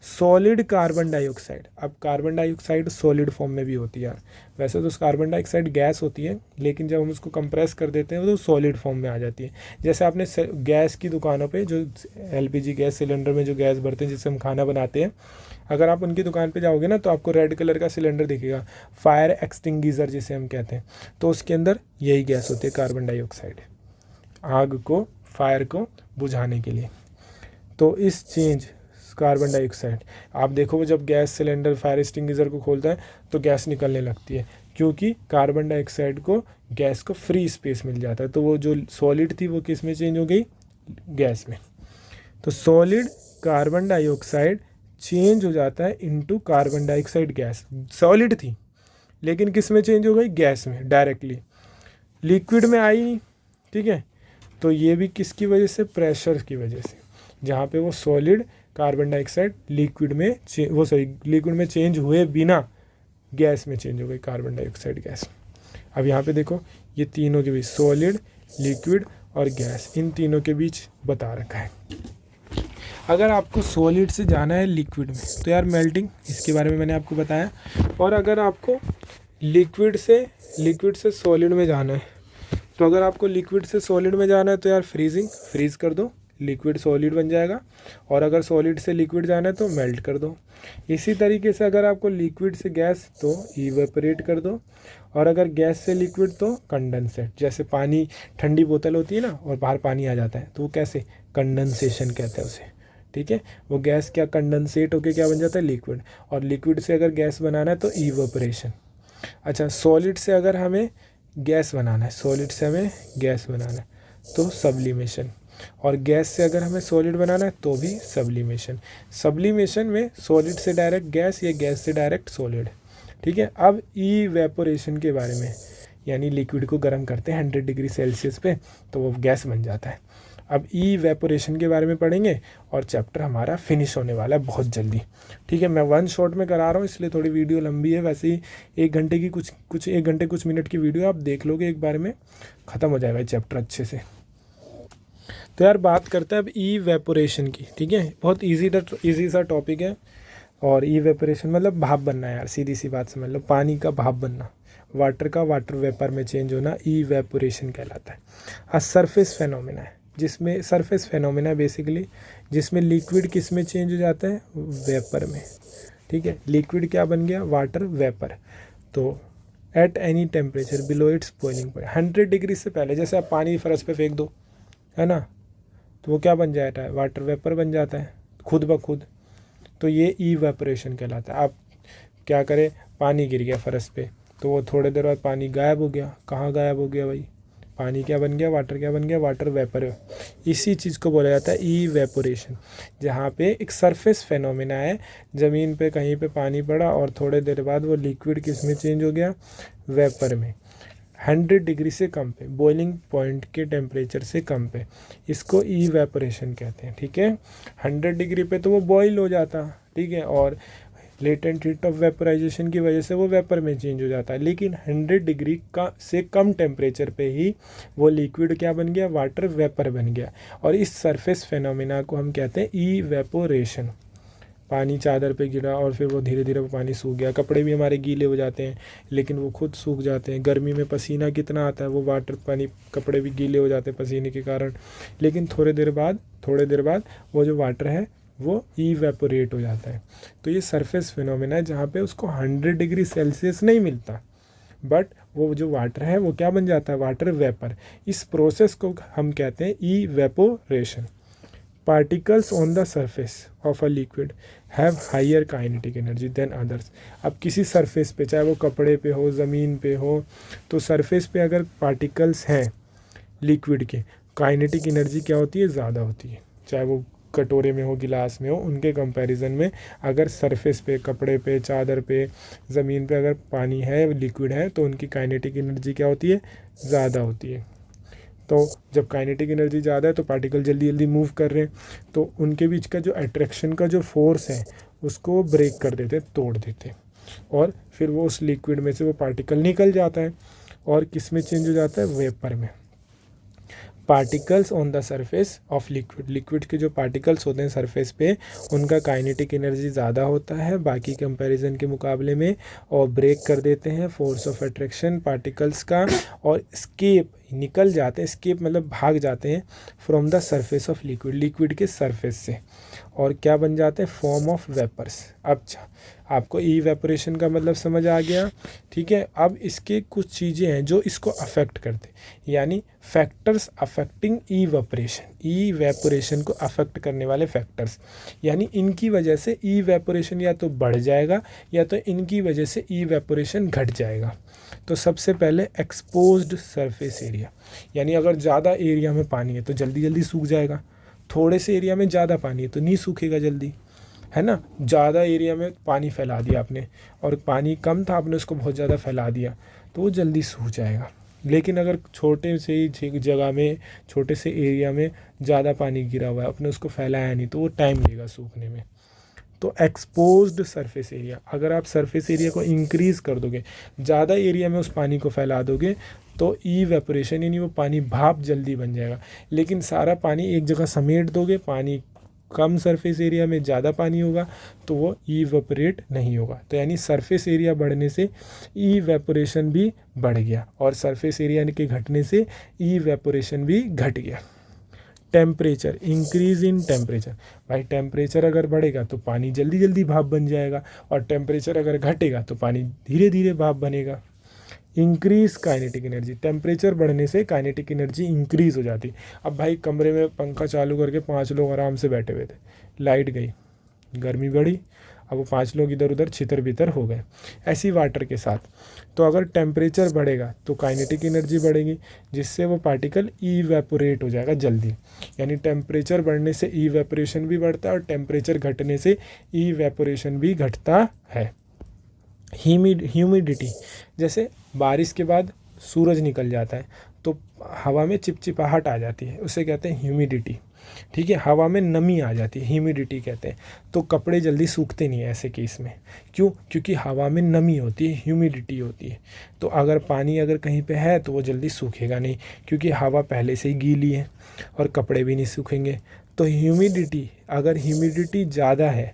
सॉलिड कार्बन डाइऑक्साइड, अब कार्बन डाइऑक्साइड सॉलिड फॉर्म में भी होती है यार, वैसे तो कार्बन डाइऑक्साइड गैस होती है, लेकिन जब हम उसको कंप्रेस कर देते हैं तो सॉलिड फॉर्म में आ जाती है। जैसे आपने गैस की दुकानों पे, जो एलपीजी गैस सिलेंडर में जो गैस भरते हैं जिससे हम खाना बनाते हैं, अगर आप उनकी दुकान पे जाओगे ना, तो आपको रेड कलर का सिलेंडर दिखेगा, फायर एक्सटिंग्विशर जिसे हम कहते हैं, तो उसके अंदर यही गैस होती है, कार्बन डाइऑक्साइड, आग को, फायर को बुझाने के लिए। तो इस चेंज कार्बन डाइऑक्साइड, आप देखो जब गैस सिलेंडर फायर एक्सटिंग्विशर को खोलता है तो गैस निकलने लगती है, क्योंकि कार्बन डाइऑक्साइड को, गैस को फ्री स्पेस मिल जाता है, तो वो जो सॉलिड थी वो किस में चेंज हो गई, गैस में। तो सॉलिड कार्बन डाइऑक्साइड चेंज हो जाता है into carbon dioxide gas, solid थी लेकिन किस में चेंज हो गई, गैस में, डायरेक्टली लिक्विड में आई नहीं। ठीक है, तो ये भी किसकी वजह से, प्रेशर की वजह से, जहाँ पे वो सॉलिड कार्बन डाइऑक्साइड लिक्विड में लिक्विड में चेंज हुए बिना गैस में चेंज हो गई, कार्बन डाइऑक्साइड गैस। अब यहाँ पे देखो, ये तीनों के बीच, सॉलिड, लिक्विड और गैस, इन तीनों के बीच बता रखा है। अगर आपको सॉलिड से जाना है लिक्विड में, तो यार मेल्टिंग, इसके बारे में मैंने आपको बताया। और अगर आपको लिक्विड से सॉलिड में जाना है, तो अगर आपको लिक्विड से सॉलिड में जाना है तो यार फ्रीज कर दो लिक्विड सॉलिड बन जाएगा, और अगर सॉलिड से लिक्विड जाना है तो मेल्ट कर दो। इसी तरीके से अगर आपको लिक्विड से गैस तो इवेपोरेट कर दो, और अगर गैस से लिक्विड तो कंडेंसेट। जैसे पानी, ठंडी बोतल होती है ना और बाहर पानी आ जाता है तो वो कैसे, कंडेंसेशन कहते हैं उसे, ठीक है। वो गैस क्या कंडेंसेट होके क्या बन जाता है, लिक्विड, और लिक्विड से अगर गैस बनाना है तो इवेपोरेशन। अच्छा, सॉलिड से अगर हमें गैस बनाना है, सॉलिड से हमें गैस बनाना है तो सब्लिमेशन, और गैस से अगर हमें सॉलिड बनाना है तो भी सब्लिमेशन। सब्लिमेशन में सॉलिड से डायरेक्ट गैस या गैस से डायरेक्ट सॉलिड, ठीक है। अब इवेपोरेशन के बारे में, यानी लिक्विड को गर्म करते हैं 100 डिग्री सेल्सियस पे तो वो गैस बन जाता है। अब इवेपोरेशन के बारे में पढ़ेंगे और चैप्टर हमारा फिनिश होने वाला है बहुत जल्दी, ठीक है। मैं वन शॉट में करा रहा हूँ इसलिए थोड़ी वीडियो लंबी है, वैसे ही 1 घंटे की एक घंटे कुछ मिनट की वीडियो आप देख लोगे एक बार में, ख़त्म हो जाएगा चैप्टर अच्छे से। तो यार बात करते हैं अब इवेपोरेशन की, ठीक है। बहुत ईजी सा टॉपिक है। और इवेपोरेशन मतलब भाप बनना है यार, सीधी सी बात समझ लो, पानी का भाप बनना, वाटर का वाटर वेपर में चेंज होना इवेपोरेशन कहलाता है। सरफेस फेनोमेना है, जिसमें सरफेस फेनोमेना बेसिकली जिसमें लिक्विड किस में चेंज हो जाता है, वेपर में, ठीक है। लिक्विड क्या बन गया, वाटर वेपर। तो at any temperature below it's boiling point, 100 degree से पहले, जैसे आप पानी फर्श पे फेंक दो, है ना, तो वो क्या बन जाता है, वाटर वेपर बन जाता है खुद ब खुद। तो ये इवेपोरेशन कहलाता है। आप क्या करें, पानी गिर गया फर्श पे तो वो थोड़ी देर बाद पानी गायब हो गया। कहाँ गायब हो गया भाई, पानी क्या बन गया, वाटर क्या बन गया, वाटर वेपर। इसी चीज़ को बोला जाता है इवेपोरेशन, जहाँ पे एक सरफेस फेनोमेना है, ज़मीन पे कहीं पे पानी पड़ा और थोड़े देर बाद वो लिक्विड किस में चेंज हो गया, वेपर में। 100 डिग्री से कम पे, बॉइलिंग पॉइंट के टेम्परेचर से कम पे, इसको इवेपोरेशन कहते हैं, ठीक है। 100 डिग्री पे तो वो बॉईल हो जाता, ठीक है, और लेटेंट हीट ऑफ वेपराइजेशन की वजह से वो वेपर में चेंज हो जाता है। लेकिन 100 डिग्री का से कम टेम्परेचर पे ही वो लिक्विड क्या बन गया, वाटर वेपर बन गया। और इस सरफेस फेनोमेना को हम कहते हैं इवेपोरेशन। पानी चादर पे गिरा और फिर वो धीरे धीरे वो पानी सूख गया। कपड़े भी हमारे गीले हो जाते हैं लेकिन वो खुद सूख जाते हैं। गर्मी में पसीना कितना आता है, वो वाटर पानी, कपड़े भी गीले हो जाते हैं पसीने के कारण, लेकिन थोड़े देर बाद वो जो वाटर है वो इवेपोरेट हो जाता है। तो ये सरफेस फिनोमेना है जहाँ पे उसको 100 डिग्री सेल्सियस नहीं मिलता, बट वो जो वाटर है वो क्या बन जाता है, वाटर वेपर। इस प्रोसेस को हम कहते हैं evaporation. Particles on the surface of a liquid have higher kinetic energy than others. अब किसी सरफेस पे, चाहे वो कपड़े पे हो, ज़मीन पे हो, तो सरफेस पे अगर पार्टिकल्स हैं लिक्विड के, काइनेटिक एनर्जी क्या होती है, ज़्यादा होती है। चाहे वो कटोरे में हो, गिलास में हो, उनके कंपैरिजन में अगर सरफेस पे, कपड़े पे, चादर पे, ज़मीन पे अगर पानी है, लिक्विड है, तो उनकी काइनेटिक एनर्जी क्या होती है, ज़्यादा होती है। तो जब काइनेटिक एनर्जी ज़्यादा है तो पार्टिकल जल्दी जल्दी मूव कर रहे हैं, तो उनके बीच का जो अट्रैक्शन का जो फोर्स है उसको ब्रेक कर देते, तोड़ देते, और फिर वो उस लिक्विड में से वो पार्टिकल निकल जाता है और किस में चेंज हो जाता है, वेपर में। Particles on the surface of liquid, liquid के जो पार्टिकल्स होते हैं सरफेस पे, उनका काइनेटिक एनर्जी ज़्यादा होता है बाकी कंपैरिजन के मुकाबले में, और ब्रेक कर देते हैं फोर्स ऑफ अट्रैक्शन पार्टिकल्स का, और स्केप निकल जाते हैं, स्केप मतलब भाग जाते हैं from the surface of liquid, liquid के सरफेस से, और क्या बन जाते हैं, फॉर्म ऑफ वेपर्स। अच्छा, आपको इवेपोरेशन का मतलब समझ आ गया, ठीक है। अब इसके कुछ चीज़ें हैं जो इसको अफेक्ट करते हैं, यानी फैक्टर्स अफेक्टिंग इवेपोरेशन को अफेक्ट करने वाले फैक्टर्स, यानी इनकी वजह से इवेपोरेशन या तो बढ़ जाएगा या तो इनकी वजह से इवेपोरेशन घट जाएगा। तो सबसे पहले एक्सपोज्ड सरफेस एरिया, यानी अगर ज़्यादा एरिया में पानी है तो जल्दी जल्दी सूख जाएगा, थोड़े से एरिया में ज़्यादा पानी है तो नहीं सूखेगा जल्दी, है ना। ज़्यादा एरिया में पानी फैला दिया आपने और पानी कम था, आपने उसको बहुत ज़्यादा फैला दिया तो वो जल्दी सूख जाएगा। लेकिन अगर छोटे से ही जगह में, छोटे से एरिया में ज़्यादा पानी गिरा हुआ है, आपने उसको फैलाया नहीं, तो वो टाइम लेगा सूखने में। तो एक्सपोज्ड सरफेस एरिया, अगर आप सरफेस एरिया को इंक्रीज़ कर दोगे, ज़्यादा एरिया में उस पानी को फैला दोगे, तो इवेपोरेशन यानी वो पानी भाप जल्दी बन जाएगा। लेकिन सारा पानी एक जगह समेट दोगे, पानी कम सरफेस एरिया में ज़्यादा पानी होगा तो वो इवेपोरेट नहीं होगा। तो यानी सरफेस एरिया बढ़ने से इवेपोरेशन भी बढ़ गया और सरफेस एरिया के घटने से इवेपोरेशन भी घट गया, टेम्परेचर, इंक्रीज इन टेम्परेचर। भाई टेम्परेचर अगर बढ़ेगा तो पानी जल्दी जल्दी भाप बन जाएगा, और टेम्परेचर अगर घटेगा तो पानी धीरे धीरे भाप बनेगा। इंक्रीज काइनेटिक एनर्जी, टेम्परेचर बढ़ने से काइनेटिक एनर्जी इंक्रीज हो जाती। अब भाई कमरे में पंखा चालू करके 5 लोग आराम से बैठे हुए थे, लाइट गई, गर्मी बढ़ी, अब वो 5 लोग इधर उधर छितर बितर हो गए। ऐसी वाटर के साथ, तो अगर टेम्परेचर बढ़ेगा तो काइनेटिक एनर्जी बढ़ेगी, जिससे वो पार्टिकल इवेपोरेट हो जाएगा जल्दी। यानी टेम्परेचर बढ़ने से इवेपोरेशन भी बढ़ता है, और टेम्परेचर घटने से इवेपोरेशन भी घटता है। ह्यूमिडिटी, जैसे बारिश के बाद सूरज निकल जाता है तो हवा में चिपचिपाहट आ जाती है, उसे कहते हैं ह्यूमिडिटी। ठीक है, हवा में नमी आ जाती है, ह्यूमिडिटी कहते हैं। तो कपड़े जल्दी सूखते नहीं है ऐसे केस में। क्यों? क्योंकि हवा में नमी होती है, ह्यूमिडिटी होती है। तो अगर पानी अगर कहीं पे है तो वो जल्दी सूखेगा नहीं, क्योंकि हवा पहले से ही गीली है, और कपड़े भी नहीं सूखेंगे। तो ह्यूमिडिटी, अगर ह्यूमिडिटी ज़्यादा है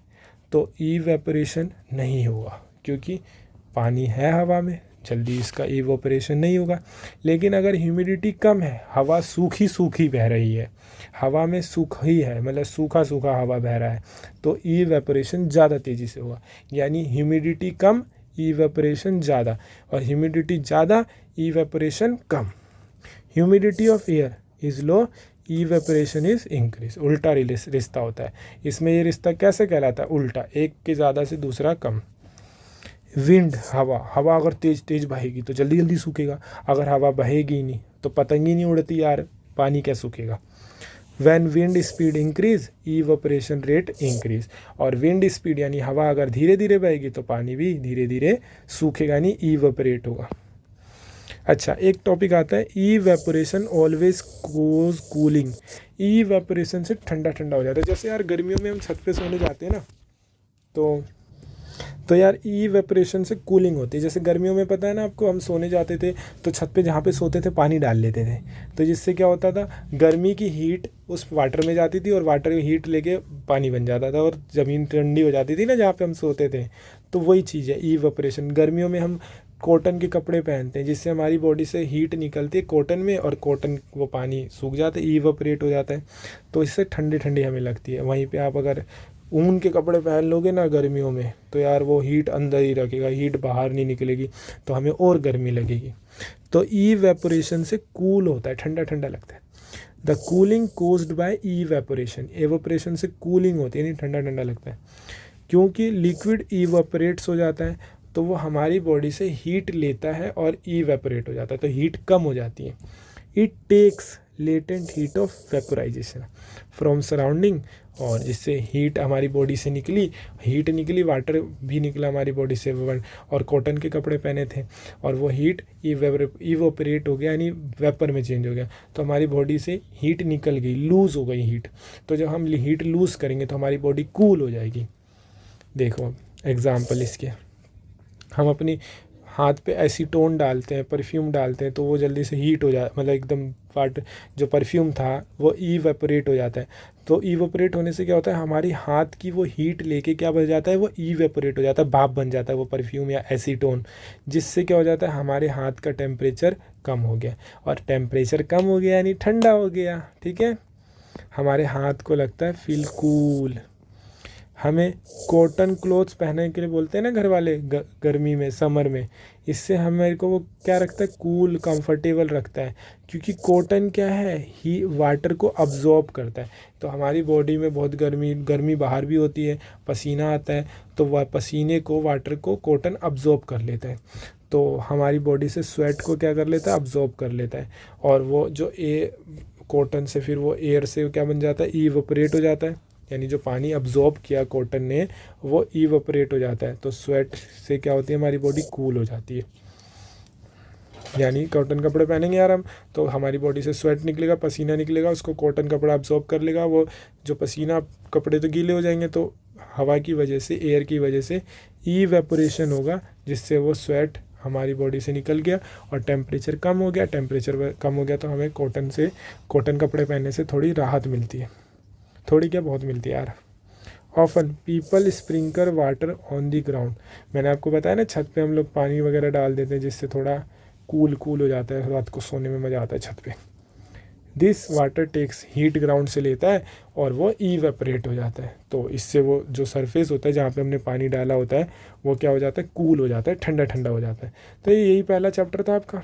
तो इवेपोरेशन नहीं होगा, क्योंकि पानी है हवा में, जल्दी इसका इवेपोरेशन नहीं होगा। लेकिन अगर ह्यूमिडिटी कम है, हवा सूखी सूखी बह रही है, हवा में सूखी है, मतलब सूखा सूखा हवा बह रहा है, तो इवेपोरेशन ज़्यादा तेज़ी से होगा। यानी ह्यूमिडिटी कम, इवेपोरेशन ज़्यादा, और ह्यूमिडिटी ज़्यादा, evaporation come. Humidity of air is low, evaporation is increase. उल्टा रिश्ता होता है इसमें। ये रिश्ता कैसे कहलाता है? उल्टा, एक के ज़्यादा से दूसरा कम। विंड, हवा अगर तेज़ तेज़ बहेगी तो जल्दी जल्दी सूखेगा, अगर हवा बहेगी ही नहीं तो पतंग ही नहीं उड़ती यार, पानी क्या सूखेगा। When wind speed increase, evaporation rate increase. और विंड स्पीड यानी हवा अगर धीरे धीरे बहेगी तो पानी भी धीरे धीरे सूखेगा, यानी इवेपोरेट होगा। अच्छा, एक टॉपिक आता है, इवेपोरेशन ऑलवेज कोज कूलिंग। इवेपोरेशन से ठंडा ठंडा हो जाता है। जैसे यार गर्मियों में हम छत पे सोने जाते हैं ना, तो यार इवेपोरेशन से कूलिंग होती है। जैसे गर्मियों में पता है ना आपको, हम सोने जाते थे तो छत पे जहाँ पे सोते थे पानी डाल लेते थे, तो जिससे क्या होता था, गर्मी की हीट उस वाटर में जाती थी, और वाटर की हीट लेके पानी बन जाता था, और ज़मीन ठंडी हो जाती थी ना जहाँ पे हम सोते थे। तो वही चीज़ है इवेपोरेशन। गर्मियों में हम कॉटन के कपड़े पहनते हैं, जिससे हमारी बॉडी से हीट निकलती है कॉटन में, और कॉटन वो पानी सूख जाता है, इवेपोरेट हो जाता है, तो इससे ठंडी ठंडी हमें लगती है। वहीं पे आप अगर ऊन के कपड़े पहन लोगे ना गर्मियों में, तो यार वो हीट अंदर ही रखेगा, हीट बाहर नहीं निकलेगी, तो हमें और गर्मी लगेगी। तो इवेपोरेशन से कूल होता है, ठंडा ठंडा लगता है। The cooling caused by evaporation, evaporation से कूलिंग होती है, यानी ठंडा ठंडा लगता है। क्योंकि लिक्विड इवेपोरेट्स हो जाता है, तो वो हमारी बॉडी से हीट लेता है और इवेपोरेट हो जाता है, तो हीट कम हो जाती है। It takes latent heat of vaporization from surrounding, और जिससे हीट हमारी बॉडी से निकली, हीट निकली, वाटर भी निकला हमारी बॉडी से, और कॉटन के कपड़े पहने थे, और वो हीट इवेपोरेट हो गया, यानी वेपर में चेंज हो गया, तो हमारी बॉडी से हीट निकल गई, लूज़ हो गई हीट। तो जब हम हीट लूज़ करेंगे तो हमारी बॉडी कूल हो जाएगी। देखो एग्जाम्पल इसके, हम अपनी हाथ पे एसीटोन डालते हैं, परफ्यूम डालते हैं, तो वो जल्दी से हीट हो जाता, मतलब एकदम वाटर जो परफ्यूम था वो इवेपोरेट हो जाता है। तो इवेपोरेट होने से क्या होता है, हमारी हाथ की वो हीट लेके क्या बन जाता है, वो इवेपोरेट हो जाता है, भाप बन जाता है वो परफ्यूम या एसीटोन, जिससे क्या हो जाता है, हमारे हाथ का टेम्परेचर कम हो गया, और टेम्परेचर कम हो गया यानी ठंडा हो गया। ठीक है, हमारे हाथ को लगता है फील कूल। हमें कॉटन क्लोथ्स पहनने के लिए बोलते हैं ना घर वाले, गर्मी में, समर में, इससे हमें को वो क्या रखता है, कूल कंफर्टेबल रखता है। क्योंकि कॉटन क्या है, ही वाटर को अब्जॉर्ब करता है। तो हमारी बॉडी में बहुत गर्मी बाहर भी होती है, पसीना आता है, तो वह पसीने को, वाटर को कॉटन अब्जॉर्ब कर लेता है, तो हमारी बॉडी से स्वेट को क्या कर लेता है, अब्जॉर्ब कर लेता है, और वो जो कॉटन से फिर वो एयर से क्या बन जाता है, इवेपोरेट हो जाता है, यानी जो पानी अब्जॉर्ब किया कॉटन ने वो इवेपोरेट हो जाता है। तो स्वेट से क्या होती है, हमारी बॉडी कूल हो जाती है। यानी कॉटन कपड़े पहनेंगे यार हम, तो हमारी बॉडी से स्वेट निकलेगा, पसीना निकलेगा, उसको कॉटन कपड़ा अब्जॉर्ब कर लेगा, वो जो पसीना, कपड़े तो गीले हो जाएंगे, तो हवा की वजह से, एयर की वजह से इवेपोरेशन होगा, जिससे वो स्वेट हमारी बॉडी से निकल गया और टेम्परेचर कम हो गया। टेम्परेचर कम हो गया तो हमें कॉटन कपड़े पहनने से थोड़ी राहत मिलती है, थोड़ी क्या, बहुत मिलती है यार। Often people sprinkle water on the ground, मैंने आपको बताया ना छत पे हम लोग पानी वगैरह डाल देते हैं, जिससे थोड़ा कूल हो जाता है, रात को सोने में मज़ा आता है छत पे। This water takes heat ground से लेता है और वो इवेपरेट हो जाता है। तो इससे वो जो सरफेस होता है जहाँ पे हमने पानी डाला होता है वो क्या हो जाता है, कूल हो जाता है, ठंडा ठंडा हो जाता है। तो यही पहला चैप्टर था आपका।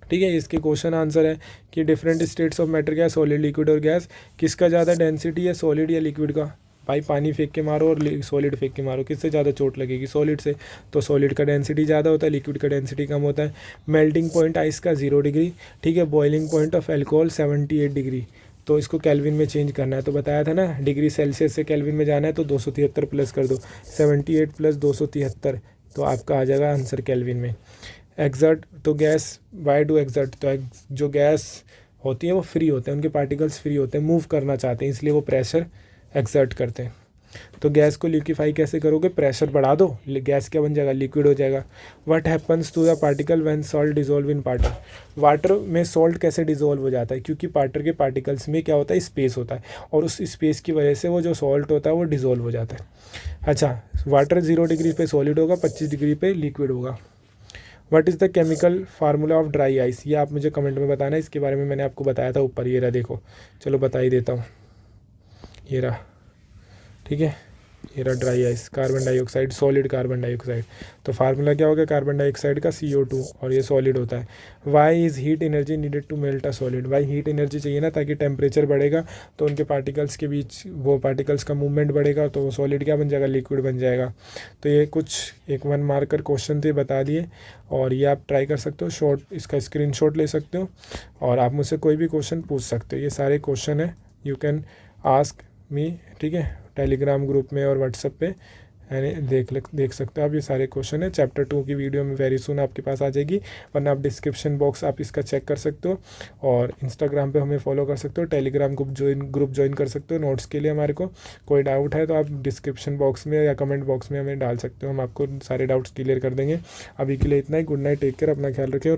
ठीक है, इसके क्वेश्चन आंसर है कि डिफरेंट स्टेट्स ऑफ मैटर क्या है, सॉलिड, लिक्विड और गैस। किसका ज़्यादा डेंसिटी है, सॉलिड या लिक्विड का? भाई पानी फेंक के मारो और सॉलिड फेंक के मारो, किससे ज़्यादा चोट लगेगी, सॉलिड से। तो सॉलिड का डेंसिटी ज़्यादा होता है, लिक्विड का डेंसिटी कम होता है। मेल्टिंग पॉइंट आइस का 0 डिग्री। ठीक है, boiling point of alcohol 78 degree. तो इसको केल्विन में चेंज करना है, तो बताया था ना, डिग्री सेल्सियस से केल्विन में जाना है तो 273 प्लस कर दो, 78 प्लस 273, तो आपका आ जाएगा आंसर केल्विन में। एक्सर्ट, तो गैस, वाई डू एक्सर्ट, तो जो गैस होती है वो फ्री होते हैं, उनके पार्टिकल्स फ्री होते हैं, मूव करना चाहते हैं, इसलिए वो प्रेशर एक्सर्ट करते हैं। तो गैस को लिक्विफाई कैसे करोगे, प्रेशर बढ़ा दो, गैस क्या बन जाएगा, लिक्विड हो जाएगा। What happens to the particle when salt dissolve in water, water में सॉल्ट कैसे डिजोल्व हो जाता है, क्योंकि वाटर के पार्टिकल्स में क्या होता है, स्पेस होता है, और उस स्पेस की वजह से वो जो सॉल्ट होता है वो डिजोल्व हो जाता है। अच्छा, वाटर 0 डिग्री पे सॉलिड होगा, 25 डिग्री पे लिक्विड होगा। What is the chemical formula of dry ice, ये आप मुझे कमेंट में बताना है, इसके बारे में मैंने आपको बताया था ऊपर, ये रहा देखो, चलो बता ही देता हूँ, ये रहा। ठीक है, ये रहा dry ice, carbon dioxide, solid carbon dioxide. तो फार्मूला क्या होगा, कार्बन डाइऑक्साइड का CO2, और ये सॉलिड होता है। Why is heat energy needed to melt a solid, why heat energy चाहिए ना, ताकि टेम्परेचर बढ़ेगा तो उनके पार्टिकल्स के बीच वो पार्टिकल्स का मूवमेंट बढ़ेगा, तो वो सॉलिड क्या बन जाएगा, लिक्विड बन जाएगा। तो ये कुछ एक 1 मार्कर क्वेश्चन थे, बता दिए, और ये आप ट्राई कर सकते हो, शॉर्ट इसका स्क्रीनशॉट ले सकते हो, और आप मुझसे कोई भी क्वेश्चन पूछ सकते हो। ये सारे क्वेश्चन है, यू कैन आस्क मी, ठीक है, टेलीग्राम ग्रुप में और व्हाट्सएप पे, यानी देख सकते हो आप, ये सारे क्वेश्चन है। चैप्टर 2 की वीडियो में वेरी सुन आपके पास आ जाएगी, वरना आप डिस्क्रिप्शन बॉक्स आप इसका चेक कर सकते हो, और इंस्टाग्राम पे हमें फॉलो कर सकते हो, टेलीग्राम ग्रुप ज्वाइन कर सकते हो नोट्स के लिए। हमारे को कोई डाउट है तो आप डिस्क्रिप्शन बॉक्स में या कमेंट बॉक्स में हमें डाल सकते हो, हम आपको सारे डाउट्स क्लियर कर देंगे। अभी के लिए इतना ही, गुड नाइट, टेक केयर, अपना ख्याल रखें। और